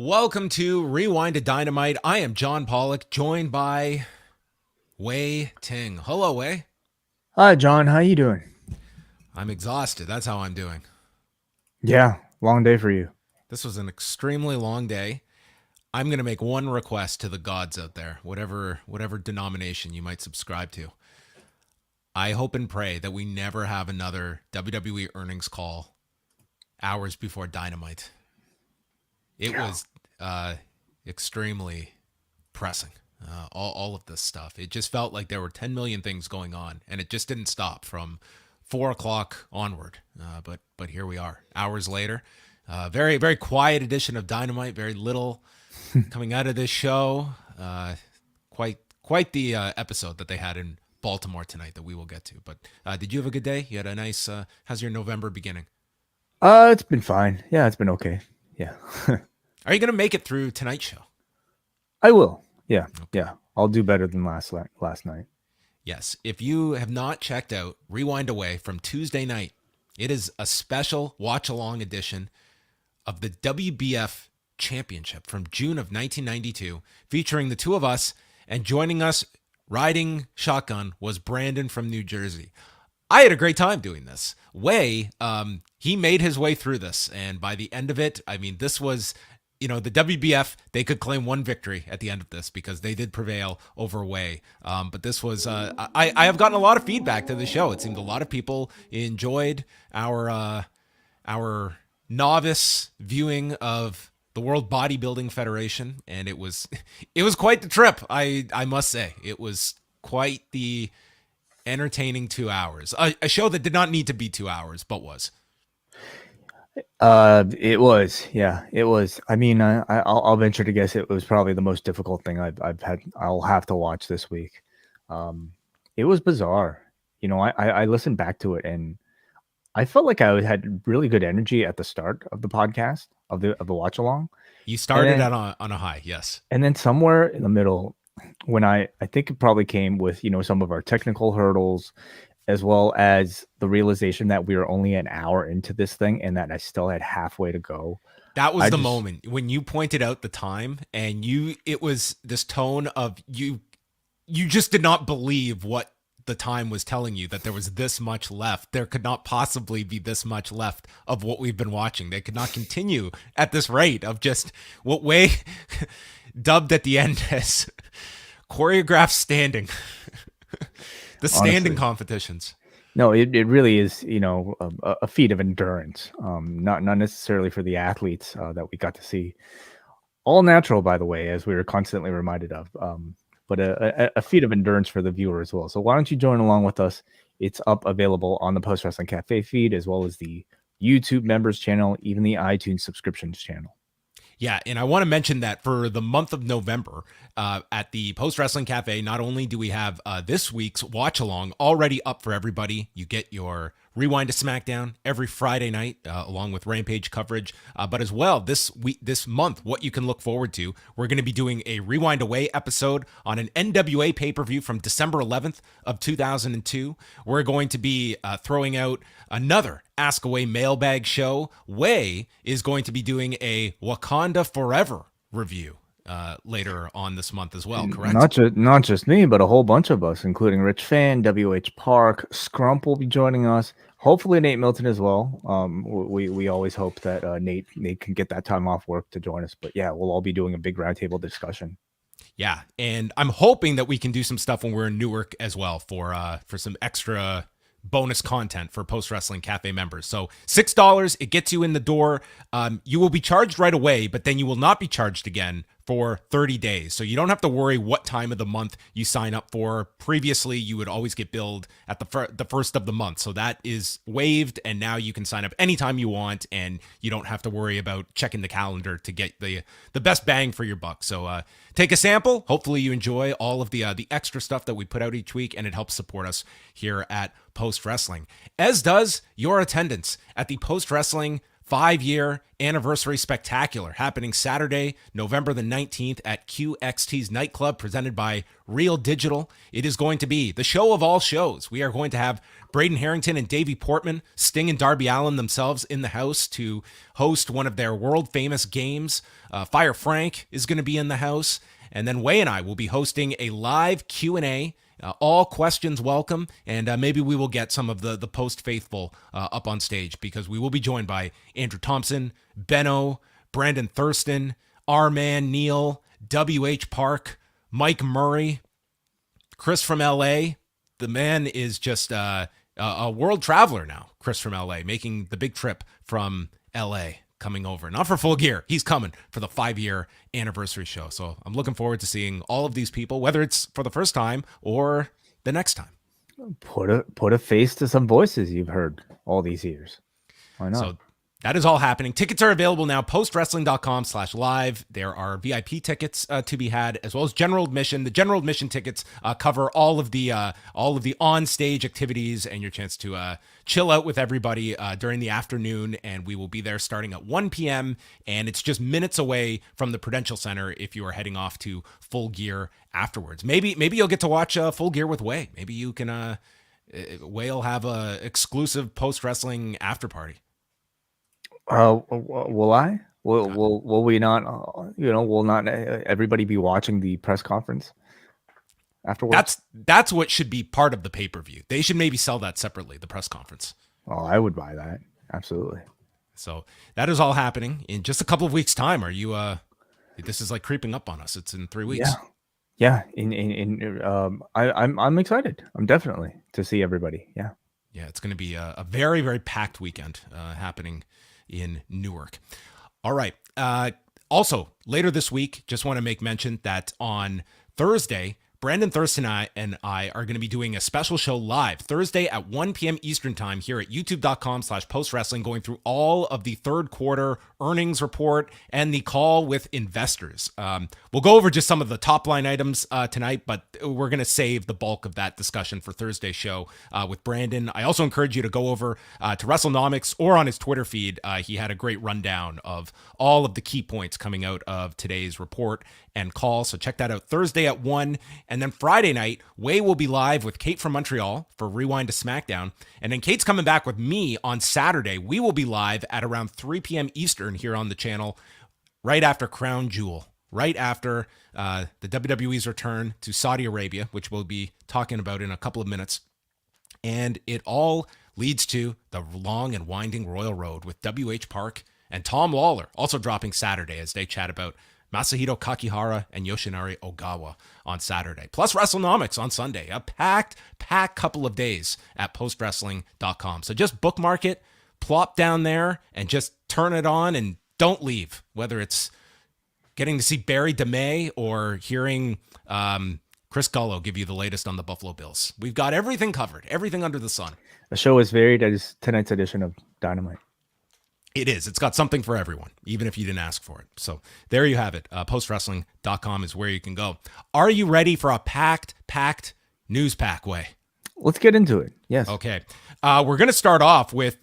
Welcome to Rewind-A-Dynamite. I am John Pollock, joined by Wai Ting. Hello, Wai. Hi, John. How you doing? I'm exhausted. That's how I'm doing. Yeah, long day for you. This was an extremely long day. I'm going to make one request to the gods out there, whatever denomination you might subscribe to. I hope and pray that we never have another WWE earnings call hours before Dynamite. It was extremely pressing, all of this stuff. It just felt like there were 10 million things going on, and it just didn't stop from 4 o'clock onward. But here we are, hours later. Very, very quiet edition of Dynamite. Very little coming out of this show. Quite the episode that they had in Baltimore tonight that we will get to. But did you have a good day? You had a nice. How's your November beginning? It's been fine. Yeah, it's been okay. Yeah. Are you going to make it through tonight's show? I will. Yeah. Okay. Yeah. I'll do better than last night. Yes. If you have not checked out Rewind-A-Wai from Tuesday night, it is a special watch-along edition of the WBF Championship from June of 1992, featuring the two of us, and joining us riding shotgun was Brandon from New Jersey. I had a great time doing this. Wai, he made his way through this, and by the end of it, I mean, this was, the WBF, they could claim one victory at the end of this because they did prevail over Wai. But this was, I have gotten a lot of feedback to the show. It seemed a lot of people enjoyed our novice viewing of the World Bodybuilding Federation, and it was quite the trip. I must say, it was quite the entertaining 2 hours. A show that did not need to be 2 hours, but was. It was. Yeah, it was. I mean, I'll venture to guess it was probably the most difficult thing I'll have to watch this week. It was bizarre. I listened back to it and I felt like I had really good energy at the start of the podcast of the watch along. You started on a high, yes. And then somewhere in the middle, when I think it probably came with, some of our technical hurdles, as well as the realization that we were only an hour into this thing and that I still had halfway to go. That was the moment when you pointed out the time, and it was this tone of you just did not believe what the time was telling you, that there was this much left. There could not possibly be this much left of what we've been watching. They could not continue at this rate of just what Wai dubbed at the end as choreographed standing. The standing competitions. No, it really is, a feat of endurance. Not necessarily for the athletes that we got to see. All natural, by the way, as we were constantly reminded of. But a feat of endurance for the viewer as well. So why don't you join along with us? It's available on the Post Wrestling Cafe feed, as well as the YouTube members channel, even the iTunes subscriptions channel. Yeah, and I want to mention that for the month of November at the Post Wrestling Cafe, not only do we have this week's watch along already up for everybody, you get your Rewind to SmackDown every Friday night, along with Rampage coverage. But as well, this month, what you can look forward to, we're going to be doing a Rewind-A-Wai episode on an NWA pay-per-view from December 11th of 2002. We're going to be throwing out another Ask Away mailbag show. Wai is going to be doing a Wakanda Forever review later on this month as well, correct? Not just me, but a whole bunch of us, including Rich Fan, WH Park, Scrump will be joining us. Hopefully Nate Milton as well. We always hope that Nate can get that time off work to join us. But yeah, we'll all be doing a big roundtable discussion. Yeah, and I'm hoping that we can do some stuff when we're in Newark as well for some extra bonus content for Post Wrestling Cafe members. So $6, it gets you in the door. You will be charged right away, but then you will not be charged again for 30 days. So you don't have to worry what time of the month you sign up for. Previously, you would always get billed at the first of the month. So that is waived, and now you can sign up anytime you want, and you don't have to worry about checking the calendar to get the best bang for your buck. So take a sample. Hopefully you enjoy all of the extra stuff that we put out each week, and it helps support us here at Post Wrestling, as does your attendance at the Post Wrestling 5-year anniversary spectacular happening Saturday, November the 19th at QXT's nightclub, presented by Real Digital. It is going to be the show of all shows. We are going to have Braden Harrington and Davey Portman, Sting and Darby Allin themselves in the house to host one of their world famous games. Fire Frank is going to be in the house. And then Wai and I will be hosting a live Q&A. All questions welcome, and maybe we will get some of the post-faithful up on stage, because we will be joined by Andrew Thompson, Benno, Brandon Thurston, R-Man Neil, W.H. Park, Mike Murray, Chris from L.A. The man is just a world traveler now, Chris from L.A., making the big trip from L.A., coming over, not for Full Gear. He's coming for the 5-year anniversary show. So I'm looking forward to seeing all of these people, whether it's for the first time or the next time. Put a face to some voices you've heard all these years. Why not? So that is all happening. Tickets are available now, postwrestling.com/live. There are VIP tickets to be had, as well as general admission. The general admission tickets cover all of the on-stage activities and your chance to chill out with everybody during the afternoon. And we will be there starting at 1 p.m. And it's just minutes away from the Prudential Center if you are heading off to Full Gear afterwards. Maybe you'll get to watch Full Gear with Wai. Maybe you can. Wai will have a exclusive post-wrestling after party. Will I? Will we not? Will not everybody be watching the press conference afterwards? That's what should be part of the pay-per-view. They should maybe sell that separately, the press conference. Oh, I would buy that. Absolutely. So that is all happening in just a couple of weeks' time. Are you? This is like creeping up on us. It's in 3 weeks. Yeah. I'm excited. I'm definitely to see everybody. Yeah. It's going to be a very, very packed weekend happening in Newark. All right. Also, later this week, just want to make mention that on Thursday, Brandon Thurston and I are going to be doing a special show live Thursday at 1 p.m. Eastern time here at youtube.com/postwrestling, going through all of the third quarter earnings report and the call with investors. We'll go over just some of the top line items tonight, but we're going to save the bulk of that discussion for Thursday's show with Brandon. I also encourage you to go over to WrestleNomics or on his Twitter feed. He had a great rundown of all of the key points coming out of today's report and call. So check that out Thursday at 1. And then Friday night, Wai will be live with Kate from Montreal for Rewind to SmackDown. And then Kate's coming back with me on Saturday. We will be live at around 3 p.m. Eastern here on the channel, right after Crown Jewel, right after the WWE's return to Saudi Arabia, which we'll be talking about in a couple of minutes. And it all leads to the long and winding Royal Road with W.H. Park and Tom Lawler also dropping Saturday as they chat about Masahito Kakihara and Yoshinari Ogawa on Saturday. Plus WrestleNomics on Sunday. A packed couple of days at postwrestling.com. So just bookmark it, plop down there, and just turn it on and don't leave. Whether it's getting to see Barry DeMay or hearing Chris Gullo give you the latest on the Buffalo Bills. We've got everything covered, everything under the sun. The show is varied as tonight's edition of Dynamite. It is. It's got something for everyone, even if you didn't ask for it. So there you have it. Postwrestling.com is where you can go. Are you ready for a packed news pack, Wai? Let's get into it. Yes. Okay. We're going to start off with,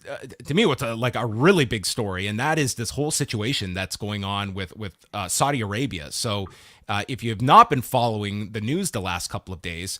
to me, what's a really big story, and that is this whole situation that's going on with Saudi Arabia. So if you have not been following the news the last couple of days,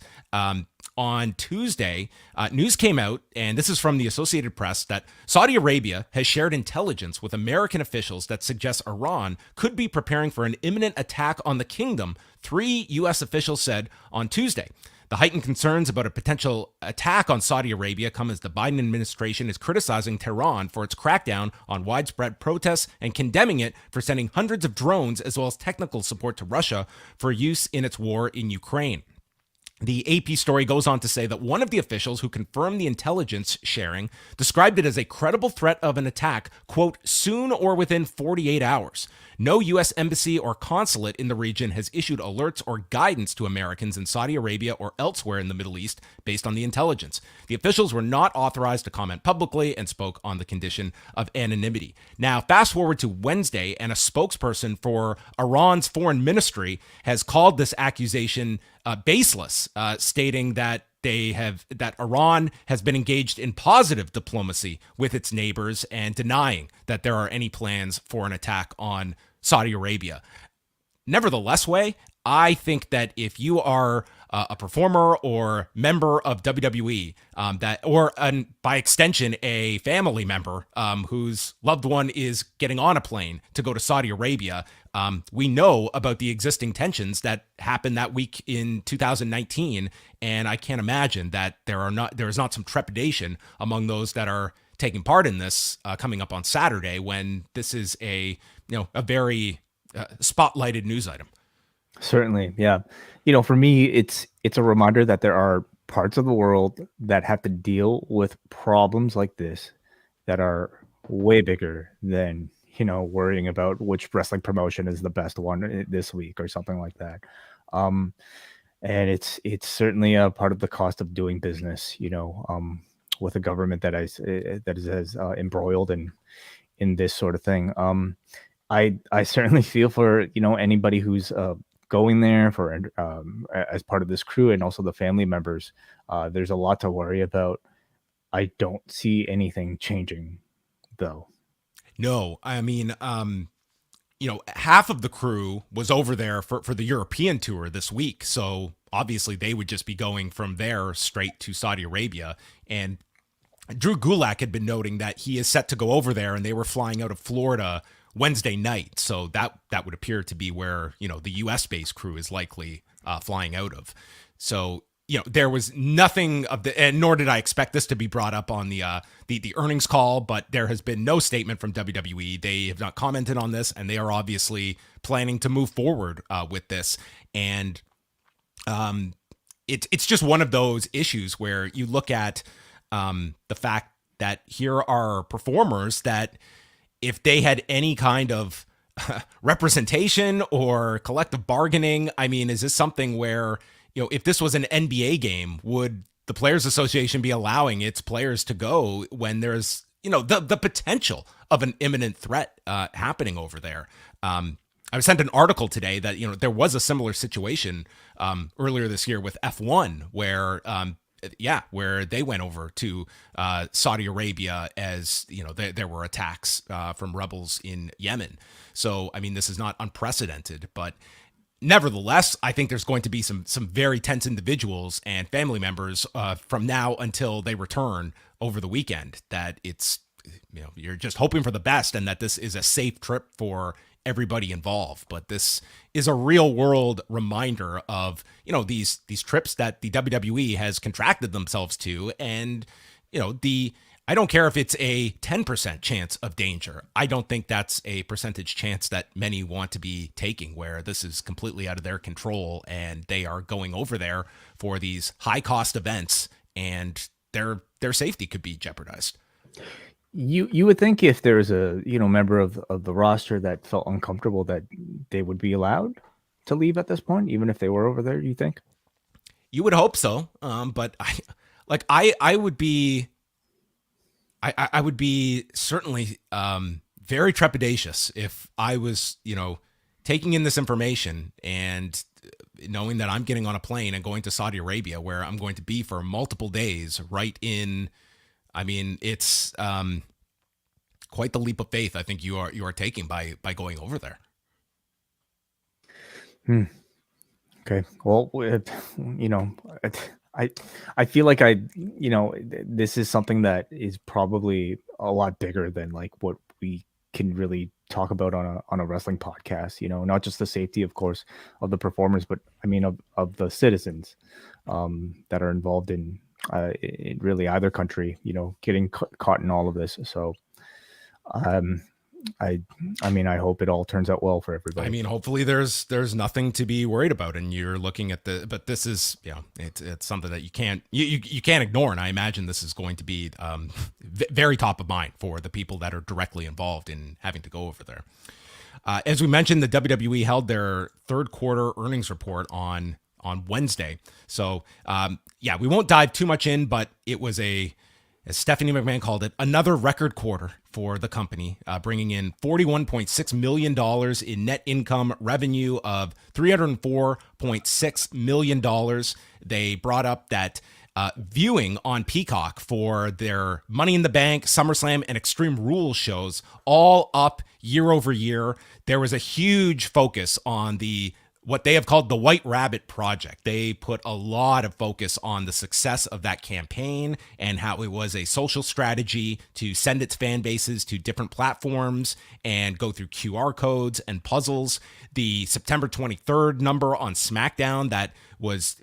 on Tuesday, news came out, and this is from the Associated Press, that Saudi Arabia has shared intelligence with American officials that suggests Iran could be preparing for an imminent attack on the kingdom, 3 U.S. officials said on Tuesday. The heightened concerns about a potential attack on Saudi Arabia come as the Biden administration is criticizing Tehran for its crackdown on widespread protests and condemning it for sending hundreds of drones as well as technical support to Russia for use in its war in Ukraine. The AP story goes on to say that one of the officials who confirmed the intelligence sharing described it as a credible threat of an attack, quote, soon or within 48 hours. No U.S. embassy or consulate in the region has issued alerts or guidance to Americans in Saudi Arabia or elsewhere in the Middle East based on the intelligence. The officials were not authorized to comment publicly and spoke on the condition of anonymity. Now, fast forward to Wednesday, and a spokesperson for Iran's foreign ministry has called this accusation baseless, stating that that Iran has been engaged in positive diplomacy with its neighbors and denying that there are any plans for an attack on Saudi Arabia. Nevertheless, I think that if you are a performer or member of WWE, by extension, a family member whose loved one is getting on a plane to go to Saudi Arabia, we know about the existing tensions that happened that week in 2019, and I can't imagine that there is not some trepidation among those that are taking part in this coming up on Saturday, when this is a very spotlighted news item. Certainly, yeah. For me, it's a reminder that there are parts of the world that have to deal with problems like this that are way bigger than worrying about which wrestling promotion is the best one this week or something like that. And it's certainly a part of the cost of doing business. With a government that is embroiled in this sort of thing. I certainly feel for anybody who's going there for as part of this crew, and also the family members. There's a lot to worry about. I don't see anything changing, though. No, I mean, half of the crew was over there for the European tour this week, so obviously they would just be going from there straight to Saudi Arabia. And Drew Gulak had been noting that he is set to go over there, and they were flying out of Florida Wednesday night. So that would appear to be where, the US-based crew is likely flying out of. So, there was nothing of the, and nor did I expect this to be brought up on the earnings call, but there has been no statement from WWE. They have not commented on this, and they are obviously planning to move forward with this. And it's just one of those issues where you look at the fact that here are performers that, if they had any kind of representation or collective bargaining, I mean, is this something where, if this was an NBA game, would the Players Association be allowing its players to go when there's, the potential of an imminent threat happening over there? I was sent an article today that, there was a similar situation earlier this year with F1 where they went over to Saudi Arabia as, there were attacks from rebels in Yemen. So, I mean, this is not unprecedented, but nevertheless, I think there's going to be some very tense individuals and family members from now until they return over the weekend, that it's, you're just hoping for the best and that this is a safe trip for everybody involved. But this is a real world reminder of, these trips that the WWE has contracted themselves to. And, I don't care if it's a 10% chance of danger. I don't think that's a percentage chance that many want to be taking, where this is completely out of their control and they are going over there for these high cost events, and their safety could be jeopardized. You would think if there's a member of the roster that felt uncomfortable, that they would be allowed to leave at this point, even if they were over there. You think? You would hope so, but I would be. I would be certainly very trepidatious if I was, taking in this information and knowing that I'm getting on a plane and going to Saudi Arabia, where I'm going to be for multiple days right in. I mean, it's quite the leap of faith I think you are taking by going over there. Okay. Well, I feel like this is something that is probably a lot bigger than like what we can really talk about on a wrestling podcast, not just the safety, of course, of the performers, but I mean, of the citizens that are involved in really either country, getting caught in all of this. So, I mean, I hope it all turns out well for everybody. I mean, hopefully there's nothing to be worried about, and you're looking at but this is, it's something that you can't ignore. And I imagine this is going to be very top of mind for the people that are directly involved in having to go over there. As we mentioned, the WWE held their third quarter earnings report on Wednesday. So, we won't dive too much in, but it was as Stephanie McMahon called it, another record quarter for the company, bringing in $41.6 million in net income, revenue of $304.6 million. They brought up that viewing on Peacock for their Money in the Bank, SummerSlam, and Extreme Rules shows, all up year over year. There was a huge focus on what they have called the White Rabbit Project. They put a lot of focus on the success of that campaign and how it was a social strategy to send its fan bases to different platforms and go through QR codes and puzzles. The September 23rd number on SmackDown that was,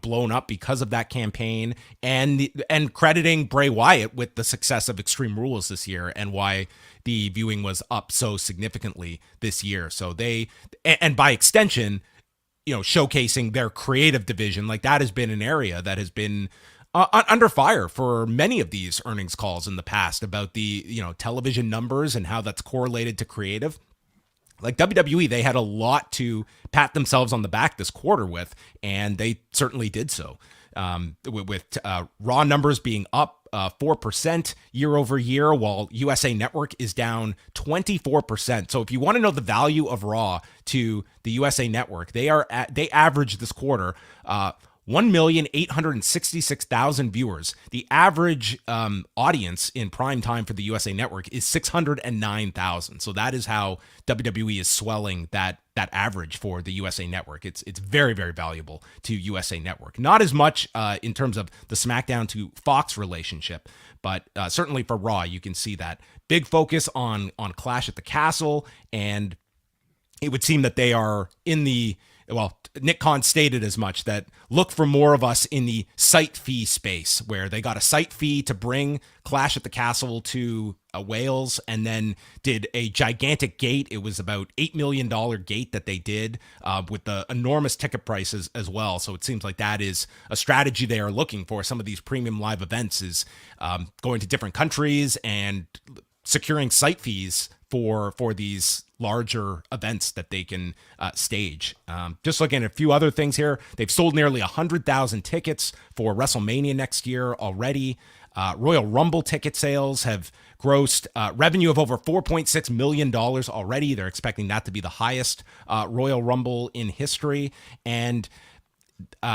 blown up because of that campaign, and crediting Bray Wyatt with the success of Extreme Rules this year and why the viewing was up so significantly this year. So and by extension, showcasing their creative division, like that has been an area that has been under fire for many of these earnings calls in the past about the, television numbers and how that's correlated to creative. Like WWE, they had a lot to pat themselves on the back this quarter with, and they certainly did so. With Raw numbers being up 4% year over year, while USA Network is down 24%. So if you want to know the value of Raw to the USA Network, they average this quarter 1,866,000 viewers. The average audience in prime time for the USA Network is 609,000. So that is how WWE is swelling that average for the USA Network. It's very, very valuable to USA Network. Not as much in terms of the SmackDown to Fox relationship, but certainly for Raw, you can see that big focus on Clash at the Castle, and it would seem that they are in the. Well, Nick Khan stated as much, that look for more of us in the site fee space, where they got a site fee to bring Clash at the Castle to Wales, and then did a gigantic gate. It was about $8 million gate that they did with the enormous ticket prices as well. So it seems like that is a strategy they are looking for. Some of these premium live events is going to different countries and securing site fees for these larger events that they can stage. Just looking at a few other things here, they've sold nearly 100,000 tickets for WrestleMania next year already. Royal Rumble ticket sales have grossed revenue of over $4.6 million already. They're expecting that to be the highest Royal Rumble in history. And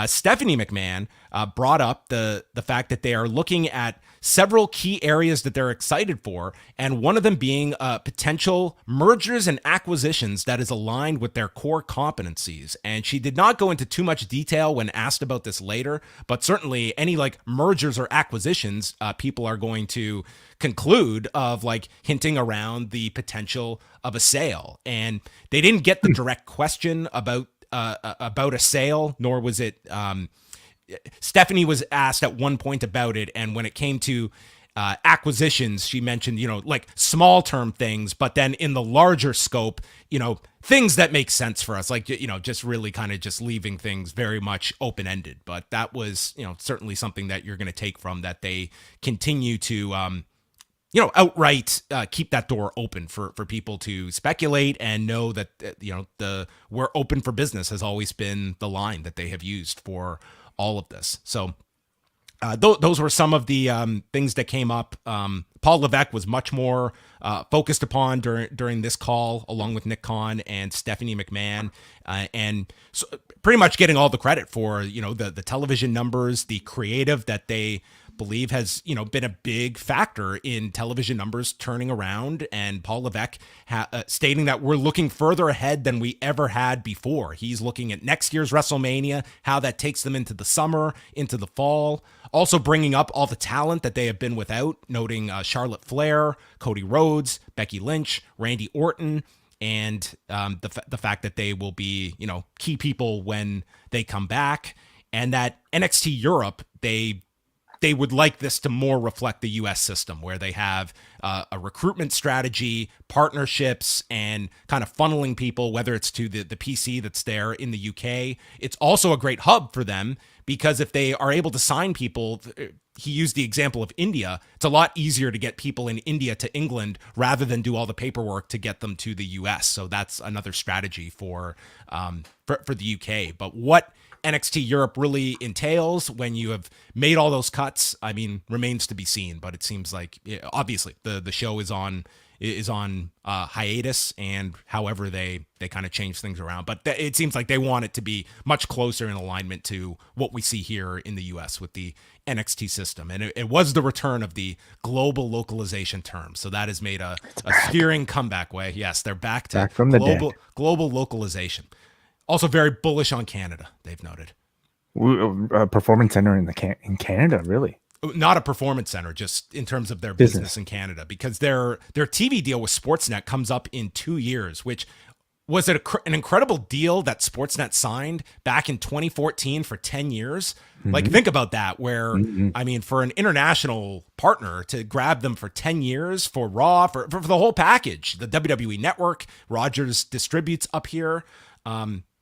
Stephanie McMahon brought up the fact that they are looking at several key areas that they're excited for, and one of them being potential mergers and acquisitions that is aligned with their core competencies. And she did not go into too much detail when asked about this later, but certainly any mergers or acquisitions, people are going to conclude of hinting around the potential of a sale. And they didn't get the direct question about a sale, nor was it. Stephanie was asked at one point about it, and when it came to acquisitions, she mentioned, small term things, but then in the larger scope, things that make sense for us, just really kind of just leaving things very much open ended. But that was, certainly something that you're going to take from that. They continue to, outright keep that door open for people to speculate and know that, the we're open for business has always been the line that they have used for all of this. So those were some of the things that came up. Paul Levesque was much more focused upon during this call, along with Nick Khan and Stephanie McMahon, and so pretty much getting all the credit for, the television numbers, the creative that they believe has, been a big factor in television numbers turning around. And Paul Levesque stating that we're looking further ahead than we ever had before. He's looking at next year's WrestleMania, how that takes them into the summer, into the fall. Also bringing up all the talent that they have been without, noting Charlotte Flair, Cody Rhodes, Becky Lynch, Randy Orton, and the fact that they will be, key people when they come back. And that NXT Europe, they would like this to more reflect the U.S. system, where they have a recruitment strategy, partnerships, and kind of funneling people, whether it's to the PC that's there in the UK. It's also a great hub for them, because if they are able to sign people, he used the example of India, it's a lot easier to get people in India to England rather than do all the paperwork to get them to the US. So that's another strategy for the UK. But what NXT Europe really entails when you have made all those cuts, remains to be seen. But it seems like, obviously, the show is on is on hiatus, and however they kind of change things around. But it seems like they want it to be much closer in alignment to what we see here in the U.S. with the NXT system. And it was the return of the global localization term. So that has made a steering comeback way. Yes, they're back to from the global localization. Also very bullish on Canada, they've noted. A performance center in Canada, really? Not a performance center, just in terms of their business in Canada, because their TV deal with Sportsnet comes up in 2 years, which was an incredible deal that Sportsnet signed back in 2014 for 10 years. Mm-hmm. Like, think about that, where, I mean, for an international partner to grab them for 10 years for Raw, for the whole package, the WWE Network, Rogers distributes up here.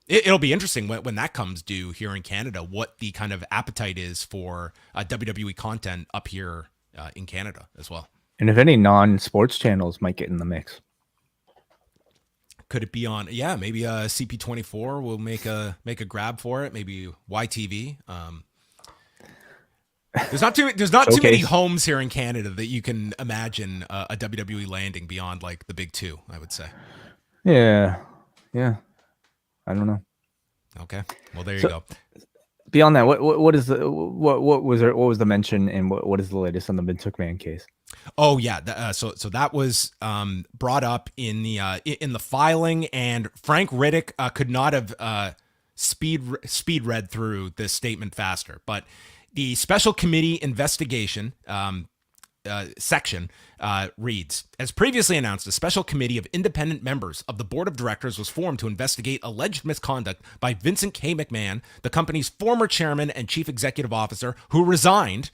It'll be interesting when that comes due here in Canada, what the kind of appetite is for WWE content up here in Canada as well. And if any non-sports channels might get in the mix. Could it be on? Yeah, maybe CP24 will make a grab for it. Maybe YTV. There's not too many homes here in Canada that you can imagine a WWE landing beyond like the big two, I would say. Yeah. I don't know. Okay. Well, there you go. Beyond that, what was the mention, and what is the latest on the Vince McMahon case? Oh yeah, so that was brought up in the filing, and Frank Riddick could not have speed read through this statement faster, but the special committee investigation section reads, as previously announced, a special committee of independent members of the board of directors was formed to investigate alleged misconduct by Vincent K. McMahon, the company's former chairman and chief executive officer, who resigned,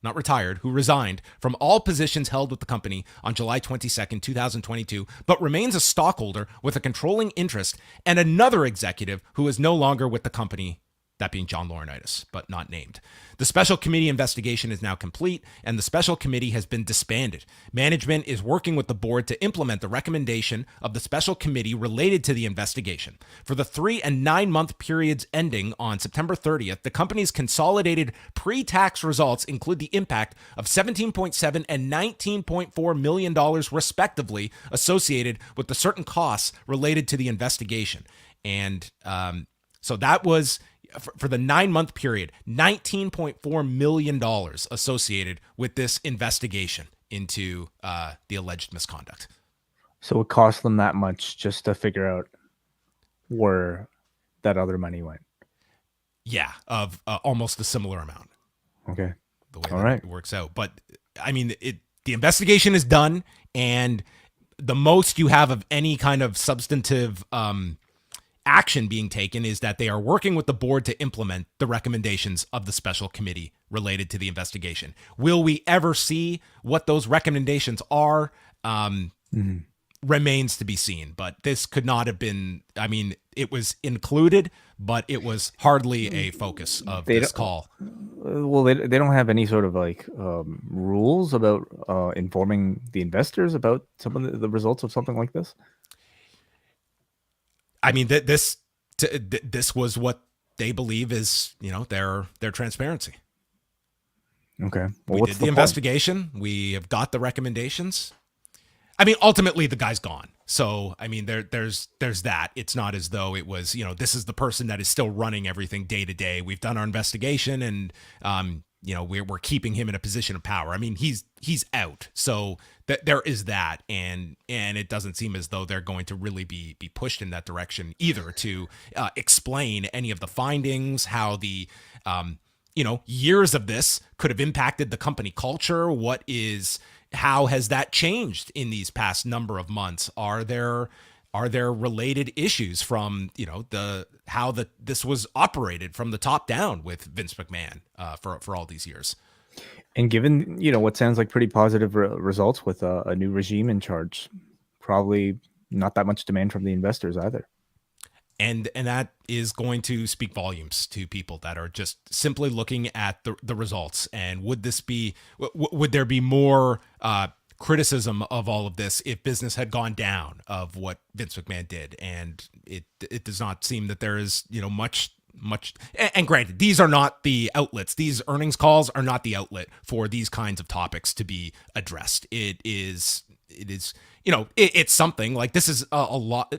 not retired, who resigned from all positions held with the company on July 22nd, 2022, but remains a stockholder with a controlling interest, and another executive who is no longer with the company, that being John Laurinaitis, but not named. The special committee investigation is now complete, and the special committee has been disbanded. Management is working with the board to implement the recommendation of the special committee related to the investigation. For the 3 and 9 month periods ending on September 30th, the company's consolidated pre-tax results include the impact of $17.7 and $19.4 million respectively associated with the certain costs related to the investigation. And so that was, for the 9 month period, $19.4 million associated with this investigation into the alleged misconduct. So it cost them that much just to figure out where that other money went. Yeah, of almost a similar amount. Okay. The way that it works out. But I mean, the investigation is done, and the most you have of any kind of substantive action being taken is that they are working with the board to implement the recommendations of the special committee related to the investigation. Will we ever see what those recommendations are? Remains to be seen, but this could not have been, I mean, it was included, but it was hardly a focus of this call. Well, they don't have any sort of like rules about informing the investors about some of the results of something like this. I mean, this was what they believe is, their transparency. Okay. Well, we did the investigation. We have got the recommendations. I mean, ultimately, the guy's gone. So, I mean, there's that. It's not as though it was, this is the person that is still running everything day to day. We've done our investigation, and we're keeping him in a position of power. I mean, he's out. So there is that, and it doesn't seem as though they're going to really be pushed in that direction either to explain any of the findings, how the years of this could have impacted the company culture. How has that changed in these past number of months? Are there related issues from this was operated from the top down with Vince McMahon for all these years? And given what sounds like pretty positive results with a new regime in charge, probably not that much demand from the investors either. And that is going to speak volumes to people that are just simply looking at the results. And would there be more criticism of all of this if business had gone down of what Vince McMahon did? And it does not seem that there is much. And granted, these are not the outlets. These earnings calls are not the outlet for these kinds of topics to be addressed. It is it's something. Like, this is a lot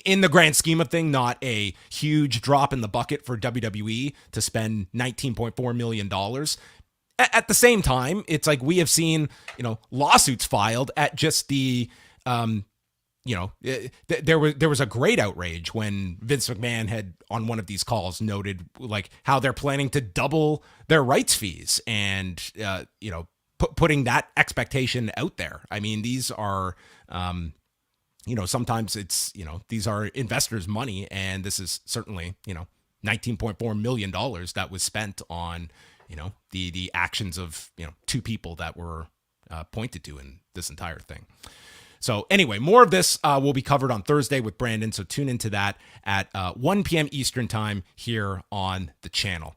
in the grand scheme of thing, not a huge drop in the bucket for WWE to spend $19.4 million. At the same time, it's like we have seen, lawsuits filed at just the, there was a great outrage when Vince McMahon had on one of these calls noted like how they're planning to double their rights fees and, putting that expectation out there. I mean, these are, sometimes it's, these are investors' money, and this is certainly, $19.4 million that was spent on, the actions of, two people that were pointed to in this entire thing. So anyway, more of this will be covered on Thursday with Brandon, so tune into that at 1 p.m. Eastern time here on the channel.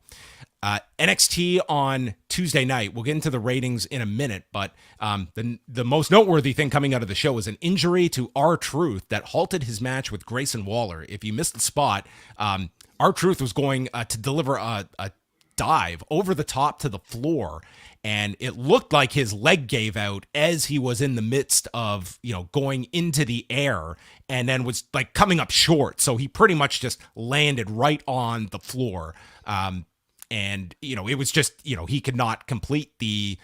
NXT on Tuesday night. We'll get into the ratings in a minute, but the most noteworthy thing coming out of the show was an injury to R-Truth that halted his match with Grayson Waller. If you missed the spot, R-Truth was going to deliver a dive over the top to the floor, and it looked like his leg gave out as he was in the midst of, going into the air, and then was like coming up short. So he pretty much just landed right on the floor. And, it was just, he could not complete the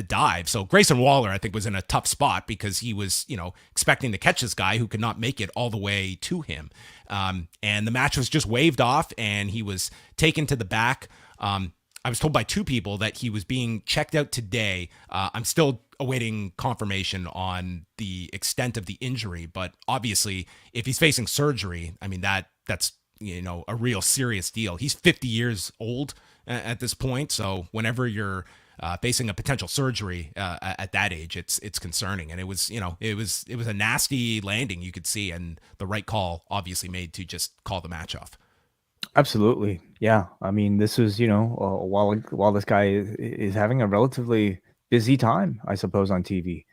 dive. So Grayson Waller, I think, was in a tough spot because he was, expecting to catch this guy who could not make it all the way to him. And the match was just waved off, and he was taken to the back. I was told by two people that he was being checked out today. I'm still awaiting confirmation on the extent of the injury, but obviously if he's facing surgery, I mean, that's, a real serious deal. He's 50 years old at this point. So whenever you're facing a potential surgery at that age, it's concerning. And it was, it was a nasty landing, you could see, and the right call obviously made to just call the match off. Absolutely. Yeah. I mean, this was, while this guy is having a relatively busy time, I suppose, on TV,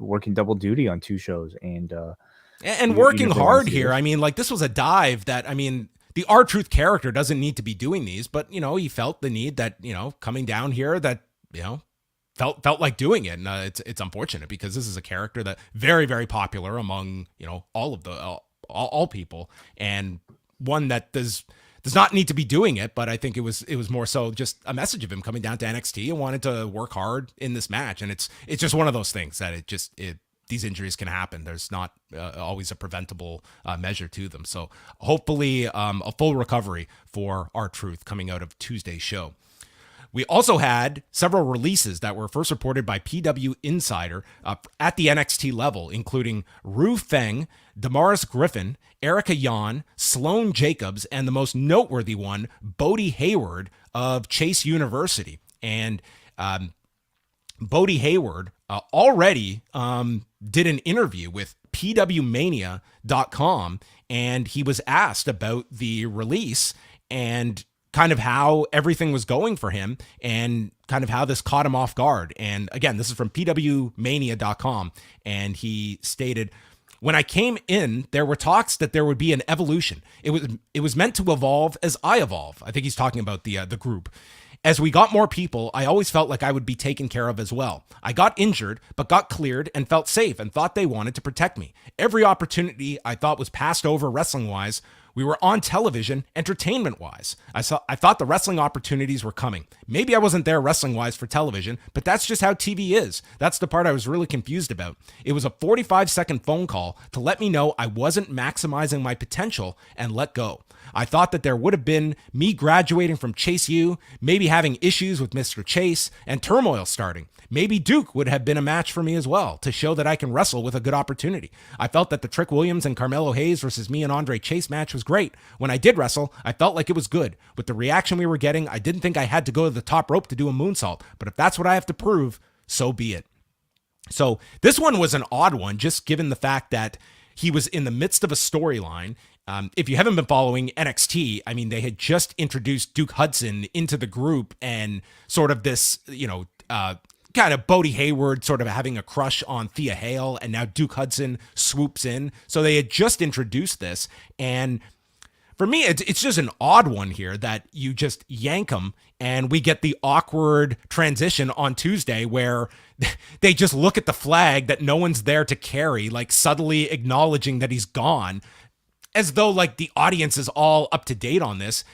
working double duty on two shows and working hard here. I mean, like, this was a dive that, I mean, the R-Truth character doesn't need to be doing these, but, he felt the need that, coming down here that, felt like doing it. And it's unfortunate because this is a character that very, very popular among, all of the, all people, and one that does not need to be doing it. But I think it was more so just a message of him coming down to NXT and wanted to work hard in this match. And it's just one of those things that these injuries can happen. There's not always a preventable measure to them. So hopefully a full recovery for R-Truth coming out of Tuesday's show. We also had several releases that were first reported by PW Insider at the NXT level, including Ru Feng, Damaris Griffin, Erica Yan, Sloane Jacobs, and the most noteworthy one, Bodhi Hayward of Chase University. And Bodhi Hayward already did an interview with PWMania.com, and he was asked about the release and kind of how everything was going for him and kind of how this caught him off guard. And again, this is from PWMania.com, and he stated, "When I came in, there were talks that there would be an evolution. It was meant to evolve as I evolve." I think he's talking about the group. "As we got more people, I always felt like I would be taken care of as well. I got injured, but got cleared and felt safe and thought they wanted to protect me. Every opportunity I thought was passed over wrestling-wise. We were on television, entertainment-wise. I thought the wrestling opportunities were coming. Maybe I wasn't there wrestling-wise for television, but that's just how TV is. That's the part I was really confused about. It was a 45-second phone call to let me know I wasn't maximizing my potential and let go. I thought that there would have been me graduating from Chase U, maybe having issues with Mr. Chase, and turmoil starting. Maybe Duke would have been a match for me as well, to show that I can wrestle with a good opportunity. I felt that the Trick Williams and Carmelo Hayes versus me and Andre Chase match was great. When I did wrestle, I felt like it was good. With the reaction we were getting, I didn't think I had to go to the top rope to do a moonsault, but if that's what I have to prove, so be it." So this one was an odd one, just given the fact that he was in the midst of a storyline. If you haven't been following NXT, I mean, they had just introduced Duke Hudson into the group, and sort of this, kind of Bodhi Hayward sort of having a crush on Thea Hale, and now Duke Hudson swoops in. So they had just introduced this, and For me, it's just an odd one here that you just yank him and we get the awkward transition on Tuesday where they just look at the flag that no one's there to carry, like subtly acknowledging that he's gone, as though like the audience is all up to date on this.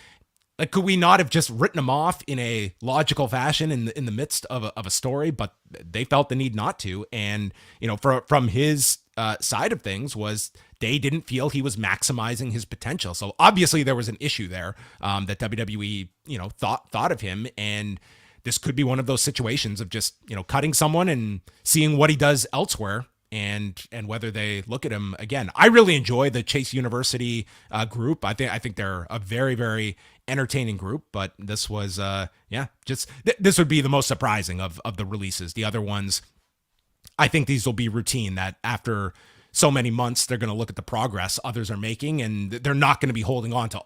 Like, could we not have just written him off in a logical fashion in the midst of a story? But they felt the need not to. And, you know, from his side of things was they didn't feel he was maximizing his potential. So obviously there was an issue there that WWE, you know, thought of him. And this could be one of those situations of just, you know, cutting someone and seeing what he does elsewhere. And whether they look at him again. I really enjoy the Chase University group. I think they're a very, very entertaining group. But this was, this would be the most surprising of the releases. The other ones, I think these will be routine. That after so many months, they're going to look at the progress others are making, and they're not going to be holding on to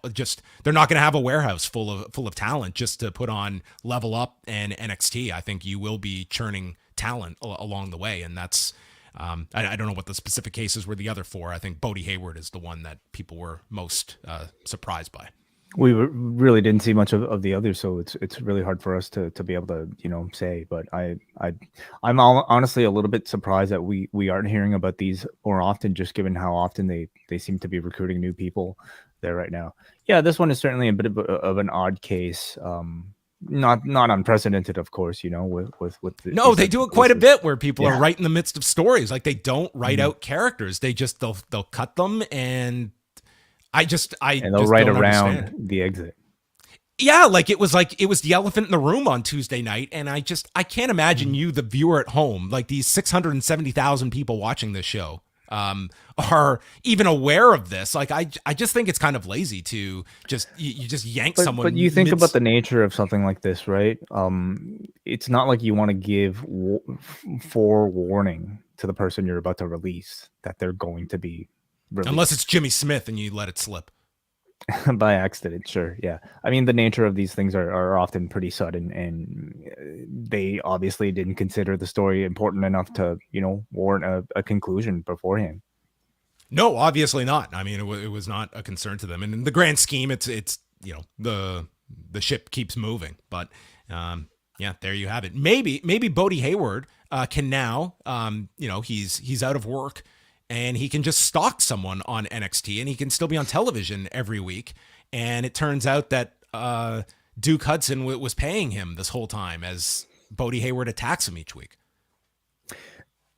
they're not going to have a warehouse full of talent just to put on Level Up and NXT. I think you will be churning talent along the way, and that's. I don't know what the specific cases were the other four. I think Bodhi Hayward is the one that people were most surprised by. We really didn't see much of the others, so it's really hard for us to be able to, you know, say. But I'm honestly a little bit surprised that we aren't hearing about these more often, just given how often they seem to be recruiting new people there right now. Yeah, this one is certainly a bit of an odd case. Not unprecedented, of course, you know, with no, they do it quite a bit where people are right in the midst of stories. Like they don't write out characters. They just they'll cut them, and they'll write around the exit. Yeah, like it was the elephant in the room on Tuesday night, and I can't imagine you, the viewer at home, like these 670,000 people watching this show, are even aware of this. Like I just think it's kind of lazy to just you just yank someone. But you think about the nature of something like this, right? It's not like you want to give forewarning to the person you're about to release that they're going to be released. Unless it's Jimmy Smith and you let it slip. By accident, sure. Yeah. I mean, the nature of these things are often pretty sudden, and they obviously didn't consider the story important enough to, you know, warrant a conclusion beforehand. No, obviously not. I mean, it was not a concern to them. And in the grand scheme, it's you know, the ship keeps moving. But there you have it. Maybe Bodhi Hayward can now, you know, he's out of work, and he can just stalk someone on NXT, and he can still be on television every week. And it turns out that Duke Hudson was paying him this whole time as Bodhi Hayward attacks him each week.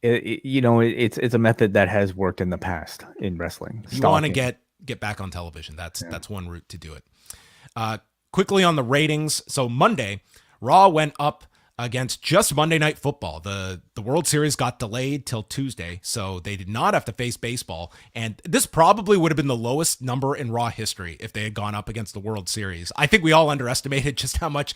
It's a method that has worked in the past in wrestling. You want to get back on television. That's one route to do it. Quickly on the ratings. So Monday, Raw went up against just Monday Night Football. The World Series got delayed till Tuesday, so they did not have to face baseball. And this probably would have been the lowest number in Raw history if they had gone up against the World Series. I think we all underestimated just how much.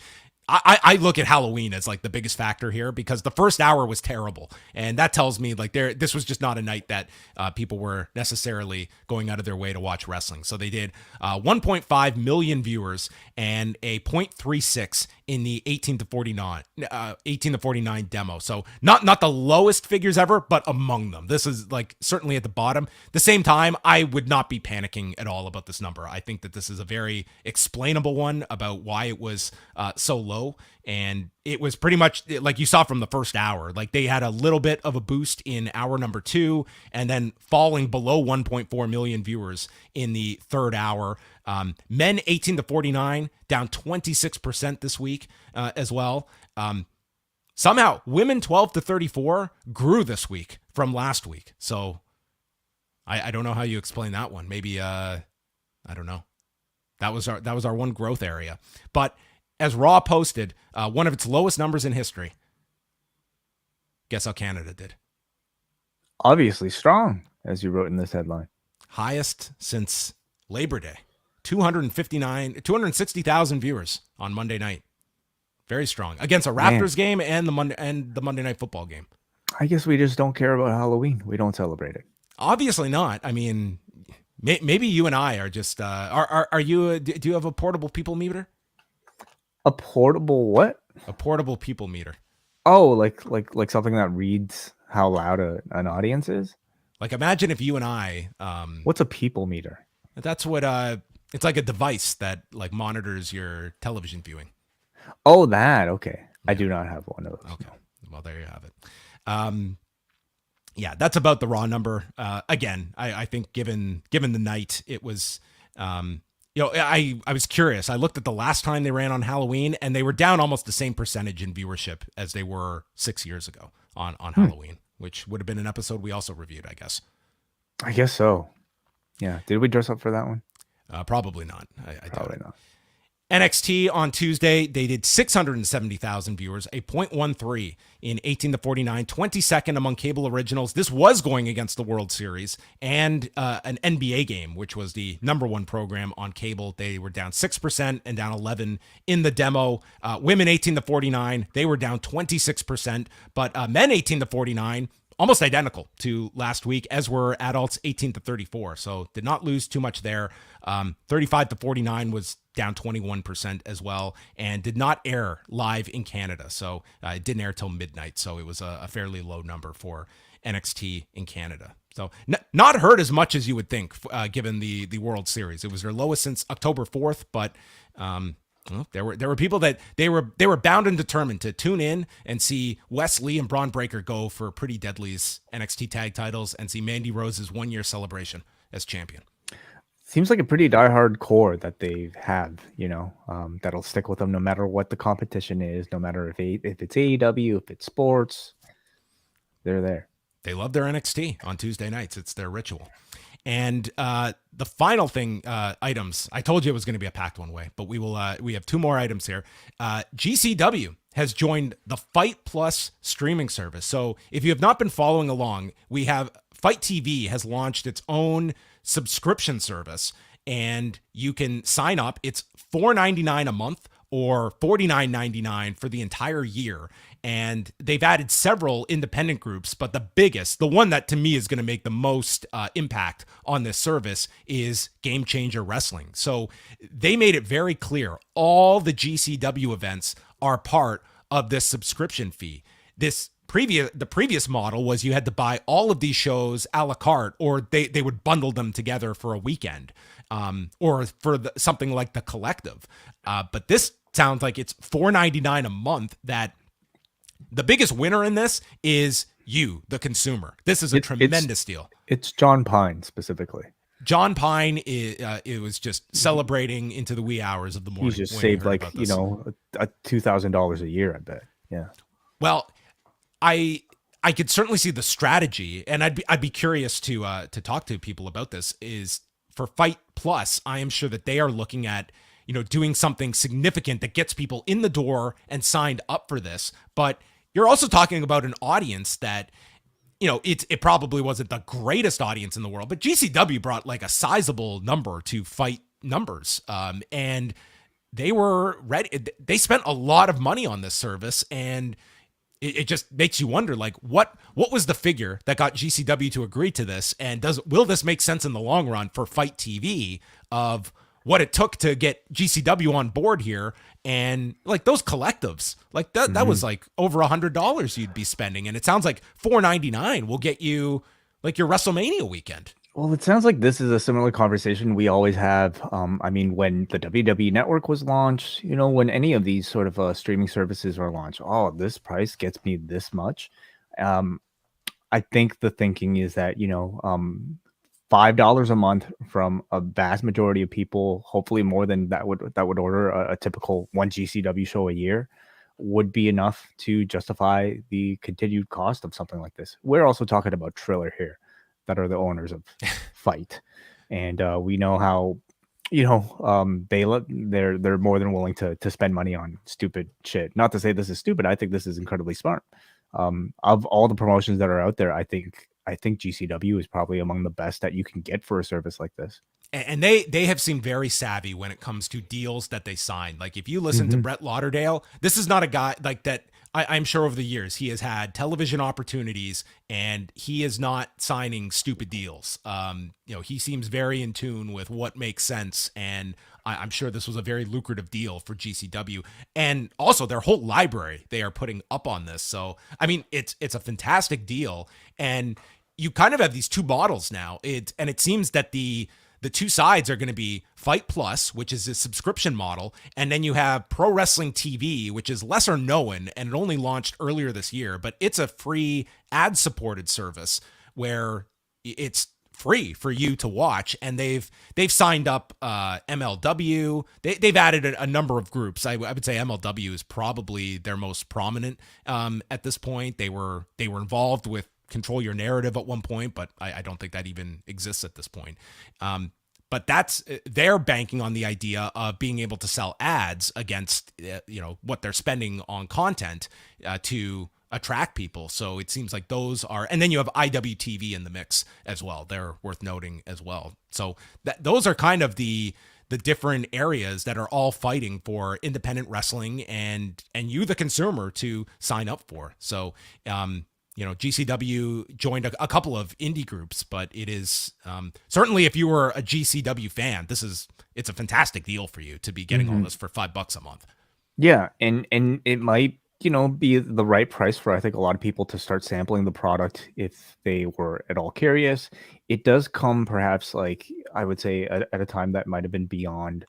I look at Halloween as like the biggest factor here, because the first hour was terrible. And that tells me like this was just not a night that people were necessarily going out of their way to watch wrestling. So they did 1.5 million viewers and a 0.36 in the 18 to 49 demo. So not the lowest figures ever, but among them. This is like certainly at the bottom. At the same time, I would not be panicking at all about this number. I think that this is a very explainable one about why it was so low. And it was pretty much like you saw from the first hour. Like they had a little bit of a boost in hour number 2, and then falling below 1.4 million viewers in the third hour. Men 18 to 49 down 26% this week as well. Somehow women 12 to 34 grew this week from last week. So I don't know how you explain that one. Maybe I don't know. That was our one growth area. But as Raw posted one of its lowest numbers in history. Guess how Canada did? Obviously strong, as you wrote in this headline. Highest since Labor Day. 260,000 viewers on Monday night. Very strong. Against a Raptors game and the Monday Night Football game. I guess we just don't care about Halloween. We don't celebrate it. Obviously not. I mean, maybe you and I are just are you do you have a portable people meter? A portable what? A portable people meter. Oh, like something that reads how loud an audience is? Like imagine if you and I what's a people meter? That's what It's like a device that like monitors your television viewing. Oh, that. Okay. I Yeah. do not have one of those. Okay. No. Well, there you have it. Yeah, that's about the Raw number. Again, I think given the night, it was, I was curious. I looked at the last time they ran on Halloween, and they were down almost the same percentage in viewership as they were 6 years ago on Halloween, which would have been an episode we also reviewed, I guess. I guess so. Yeah. Did we dress up for that one? Probably not. I Probably doubt it. not. NXT on Tuesday, they did 670,000 viewers, a 0.13 in 18 to 49, 22nd among cable originals. This was going against the World Series and an NBA game, which was the number one program on cable. They were down 6% and down 11 in the demo. Women 18 to 49, they were down 26%, but men 18 to 49, almost identical to last week, as were adults 18 to 34. So did not lose too much there. 35 to 49 was down 21% as well, and did not air live in Canada. So it didn't air till midnight. So it was a fairly low number for NXT in Canada. So not hurt as much as you would think, given the World Series. It was their lowest since October 4th, but well, there were people that they were bound and determined to tune in and see Wes Lee and Braun Breaker go for Pretty Deadly's NXT tag titles and see Mandy Rose's 1-year celebration as champion. Seems like a pretty diehard core that they have, that'll stick with them no matter what the competition is, no matter if it's AEW, if it's sports, they're there. They love their NXT on Tuesday nights. It's their ritual. And the final thing, items, I told you it was going to be a packed one way, but we have two more items here. GCW has joined the FITE Plus streaming service. So if you have not been following along, we have FITE TV has launched its own subscription service, and you can sign up. It's $4.99 a month or $49.99 for the entire year. And they've added several independent groups, but the one that to me is going to make the most impact on this service is Game Changer Wrestling. So they made it very clear all the GCW events are part of this subscription fee. The previous model was you had to buy all of these shows a la carte, or they would bundle them together for a weekend, or for something like the Collective. But this sounds like it's $4.99 a month. That the biggest winner in this is you, the consumer. This is a tremendous deal. It's John Pine specifically. John Pine, it was just celebrating into the wee hours of the morning. He's just saved like, $2,000 a year, I bet. Yeah. Well, I could certainly see the strategy, and I'd be curious to talk to people about this. Is for FITE Plus, I am sure that they are looking at doing something significant that gets people in the door and signed up for this. But you're also talking about an audience that it probably wasn't the greatest audience in the world, but GCW brought like a sizable number to FITE numbers, and they were ready. They spent a lot of money on this service, and it just makes you wonder, like, what was the figure that got GCW to agree to this? And will this make sense in the long run for FITE TV of what it took to get GCW on board here? And like those collectives, like that was like over $100 you'd be spending. And it sounds like $4.99 will get you like your WrestleMania weekend. Well, it sounds like this is a similar conversation we always have. When the WWE Network was launched, when any of these sort of streaming services are launched, this price gets me this much. I think the thinking is that, $5 a month from a vast majority of people, hopefully more than that would order a typical one GCW show a year, would be enough to justify the continued cost of something like this. We're also talking about Triller here, that are the owners of FITE, and we know how they're more than willing to spend money on stupid shit. Not to say this is stupid. I think this is incredibly smart. Of all the promotions that are out there, I think GCW is probably among the best that you can get for a service like this. And they have seemed very savvy when it comes to deals that they sign. Like if you listen to Brett Lauderdale, this is not a guy like that. I'm sure over the years he has had television opportunities and he is not signing stupid deals. He seems very in tune with what makes sense. And I'm sure this was a very lucrative deal for GCW, and also their whole library they are putting up on this. So, I mean, it's a fantastic deal, and you kind of have these two models now. It seems that the the two sides are going to be Fight Plus, which is a subscription model, and then you have Pro Wrestling TV, which is lesser known, and it only launched earlier this year, but it's a free ad-supported service where it's free for you to watch, and they've signed up MLW. They've added a number of groups. I would say MLW is probably their most prominent at this point. They were involved with Control Your Narrative at one point, but I don't think that even exists at this point. But they're banking on the idea of being able to sell ads against what they're spending on content to attract people. So it seems like those are, and then you have IWTV in the mix as well. They're worth noting as well. So those are kind of the different areas that are all fighting for independent wrestling and you, the consumer, to sign up for. So, GCW joined a couple of indie groups, but it is certainly, if you were a GCW fan, it's a fantastic deal for you to be getting all this for $5 a month. Yeah, and it might be the right price for, I think, a lot of people to start sampling the product if they were at all curious. It does come perhaps, like, I would say at a time that might have been beyond,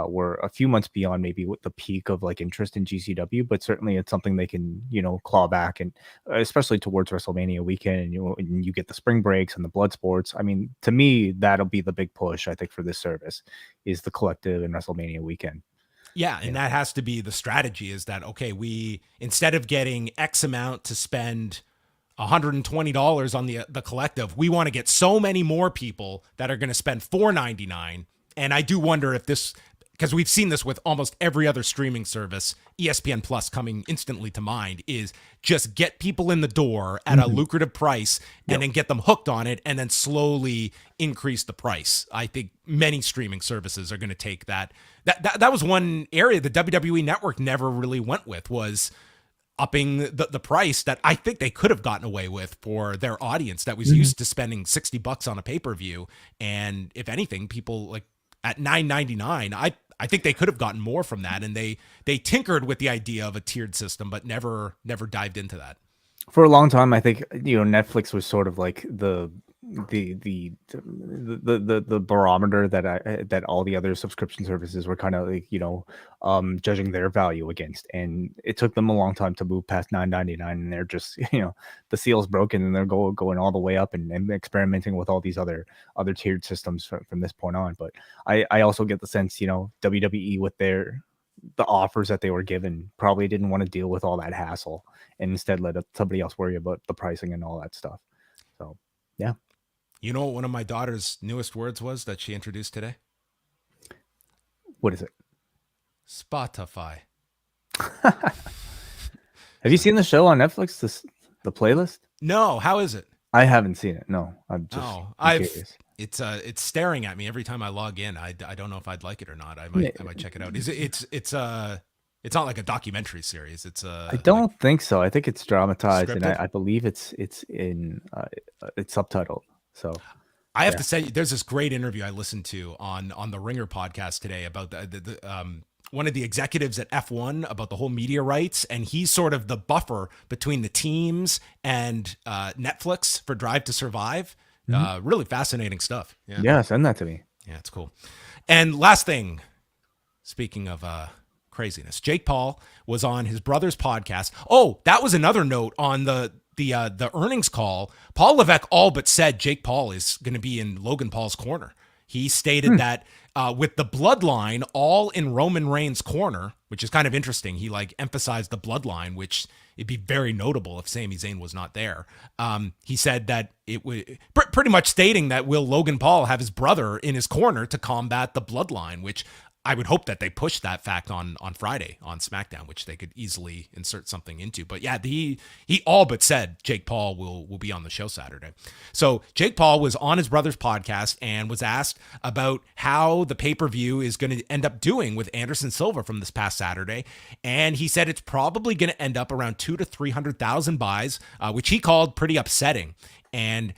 we're a few months beyond maybe with the peak of like interest in GCW, but certainly it's something they can, claw back, and especially towards WrestleMania weekend, and you get the spring breaks and the blood sports. I mean, to me, that'll be the big push, I think, for this service, is the collective and WrestleMania weekend. Yeah, and that has to be the strategy, is that, okay, we, instead of getting X amount to spend $120 on the collective, we want to get so many more people that are going to spend $4.99. And I do wonder if this, because we've seen this with almost every other streaming service, ESPN Plus coming instantly to mind, is just get people in the door at a lucrative price and then get them hooked on it and then slowly increase the price. I think many streaming services are going to take that. That was one area the WWE Network never really went with, was upping the price that I think they could have gotten away with for their audience that was used to spending $60 on a pay-per-view. And if anything, people like at $9.99, I think they could have gotten more from that, and they tinkered with the idea of a tiered system, but never dived into that. For a long time, I think Netflix was sort of like the barometer that all the other subscription services were kind of like judging their value against, and it took them a long time to move past $9.99, and they're just the seal's broken, and they're going all the way up and experimenting with all these other tiered systems from this point on. But I also get the sense WWE, with the offers that they were given, probably didn't want to deal with all that hassle, and instead let somebody else worry about the pricing and all that stuff. So yeah. You know what one of my daughter's newest words was that she introduced today? What is it? Spotify. Have you seen the show on Netflix, the playlist? No. How is it? I haven't seen it. No, I'm curious. It's staring at me every time I log in. I don't know if I'd like it or not. I might check it out. It's not like a documentary series. I don't think so. I think it's dramatized, scripted? And I believe it's subtitled. So I have to say, there's this great interview I listened to on the Ringer podcast today about the one of the executives at F1 about the whole media rights, and he's sort of the buffer between the teams and Netflix for Drive to Survive. Really fascinating stuff. Yeah, send that to me. Yeah, it's cool. And last thing, speaking of craziness, Jake Paul was on his brother's podcast. Oh, that was another note on the earnings call. Paul Levesque all but said Jake Paul is going to be in Logan Paul's corner. He stated that with the bloodline all in Roman Reigns' corner, which is kind of interesting. He emphasized the bloodline, which it'd be very notable if Sami Zayn was not there. He said that it would pretty much stating that will Logan Paul have his brother in his corner to combat the bloodline, which I would hope that they push that fact on Friday on SmackDown, which they could easily insert something into. But yeah, he all but said Jake Paul will be on the show Saturday. So Jake Paul was on his brother's podcast and was asked about how the pay-per-view is going to end up doing with Anderson Silva from this past Saturday. And he said it's probably going to end up around 200,000 to 300,000 buys, which he called pretty upsetting. And,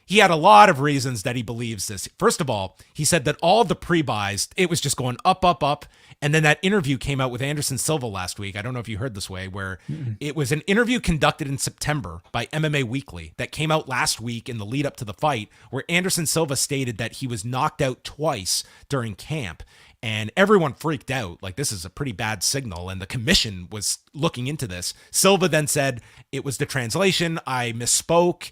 he had a lot of reasons that he believes this. First of all, he said that all the pre-buys, it was just going up, up, up. And then that interview came out with Anderson Silva last week. I don't know if you heard this way, where it was an interview conducted in September by MMA Weekly that came out last week in the lead up to the fight, where Anderson Silva stated that he was knocked out twice during camp. And everyone freaked out. Like, this is a pretty bad signal. And the commission was looking into this. Silva then said it was the translation. I misspoke.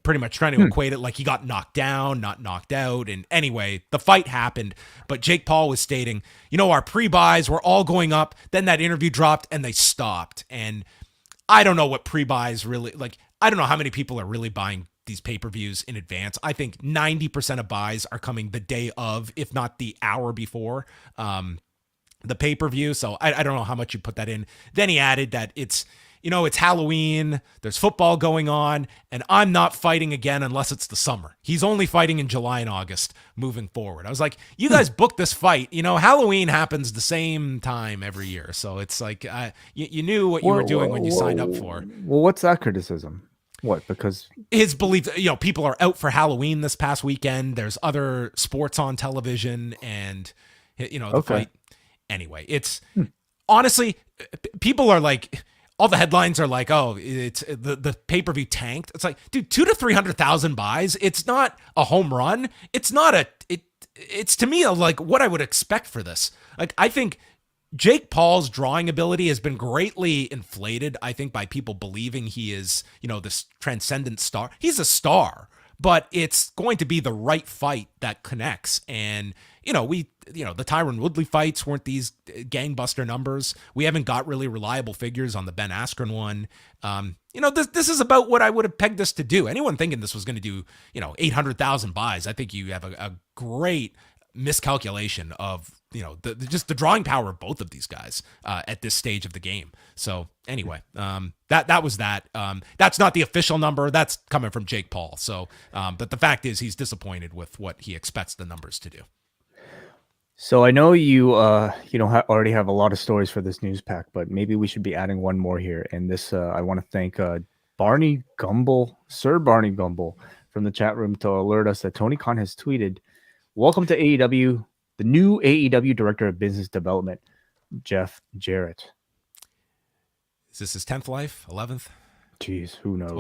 Pretty much trying to equate it like he got knocked down, not knocked out. And anyway, the fight happened, but Jake Paul was stating, our pre-buys were all going up. Then that interview dropped and they stopped. And I don't know what pre-buys really, like, I don't know how many people are really buying these pay-per-views in advance. I think 90% of buys are coming the day of, if not the hour before the pay-per-view. So I don't know how much you put that in. Then he added that it's Halloween, there's football going on, and I'm not fighting again unless it's the summer. He's only fighting in July and August moving forward. I was like, you guys booked this fight. Halloween happens the same time every year. So it's like, you knew what you were doing when you signed up for. Well, what's that criticism? What? Because his belief, people are out for Halloween this past weekend. There's other sports on television and, the fight. Anyway, it's honestly, people are like, all the headlines are like, oh, it's the pay-per-view tanked. It's like, dude, 200,000 to 300,000 buys. It's not a home run. It's not it's to me like what I would expect for this. Like, I think Jake Paul's drawing ability has been greatly inflated, I think, by people believing he is, this transcendent star. He's a star, but it's going to be the right fight that connects. And, the Tyron Woodley fights weren't these gangbuster numbers. We haven't got really reliable figures on the Ben Askren one. This is about what I would have pegged this to do. Anyone thinking this was going to do, 800,000 buys, I think you have a great miscalculation of, just the drawing power of both of these guys at this stage of the game. So anyway, that was that. That's not the official number. That's coming from Jake Paul. So, but the fact is he's disappointed with what he expects the numbers to do. So I know you, already have a lot of stories for this news pack, but maybe we should be adding one more here. And this, I want to thank Barney Gumble, Sir Barney Gumble, from the chat room to alert us that Tony Khan has tweeted, "Welcome to AEW, the new AEW Director of Business Development, Jeff Jarrett." Is this his 10th life? 11th? Jeez, who knows?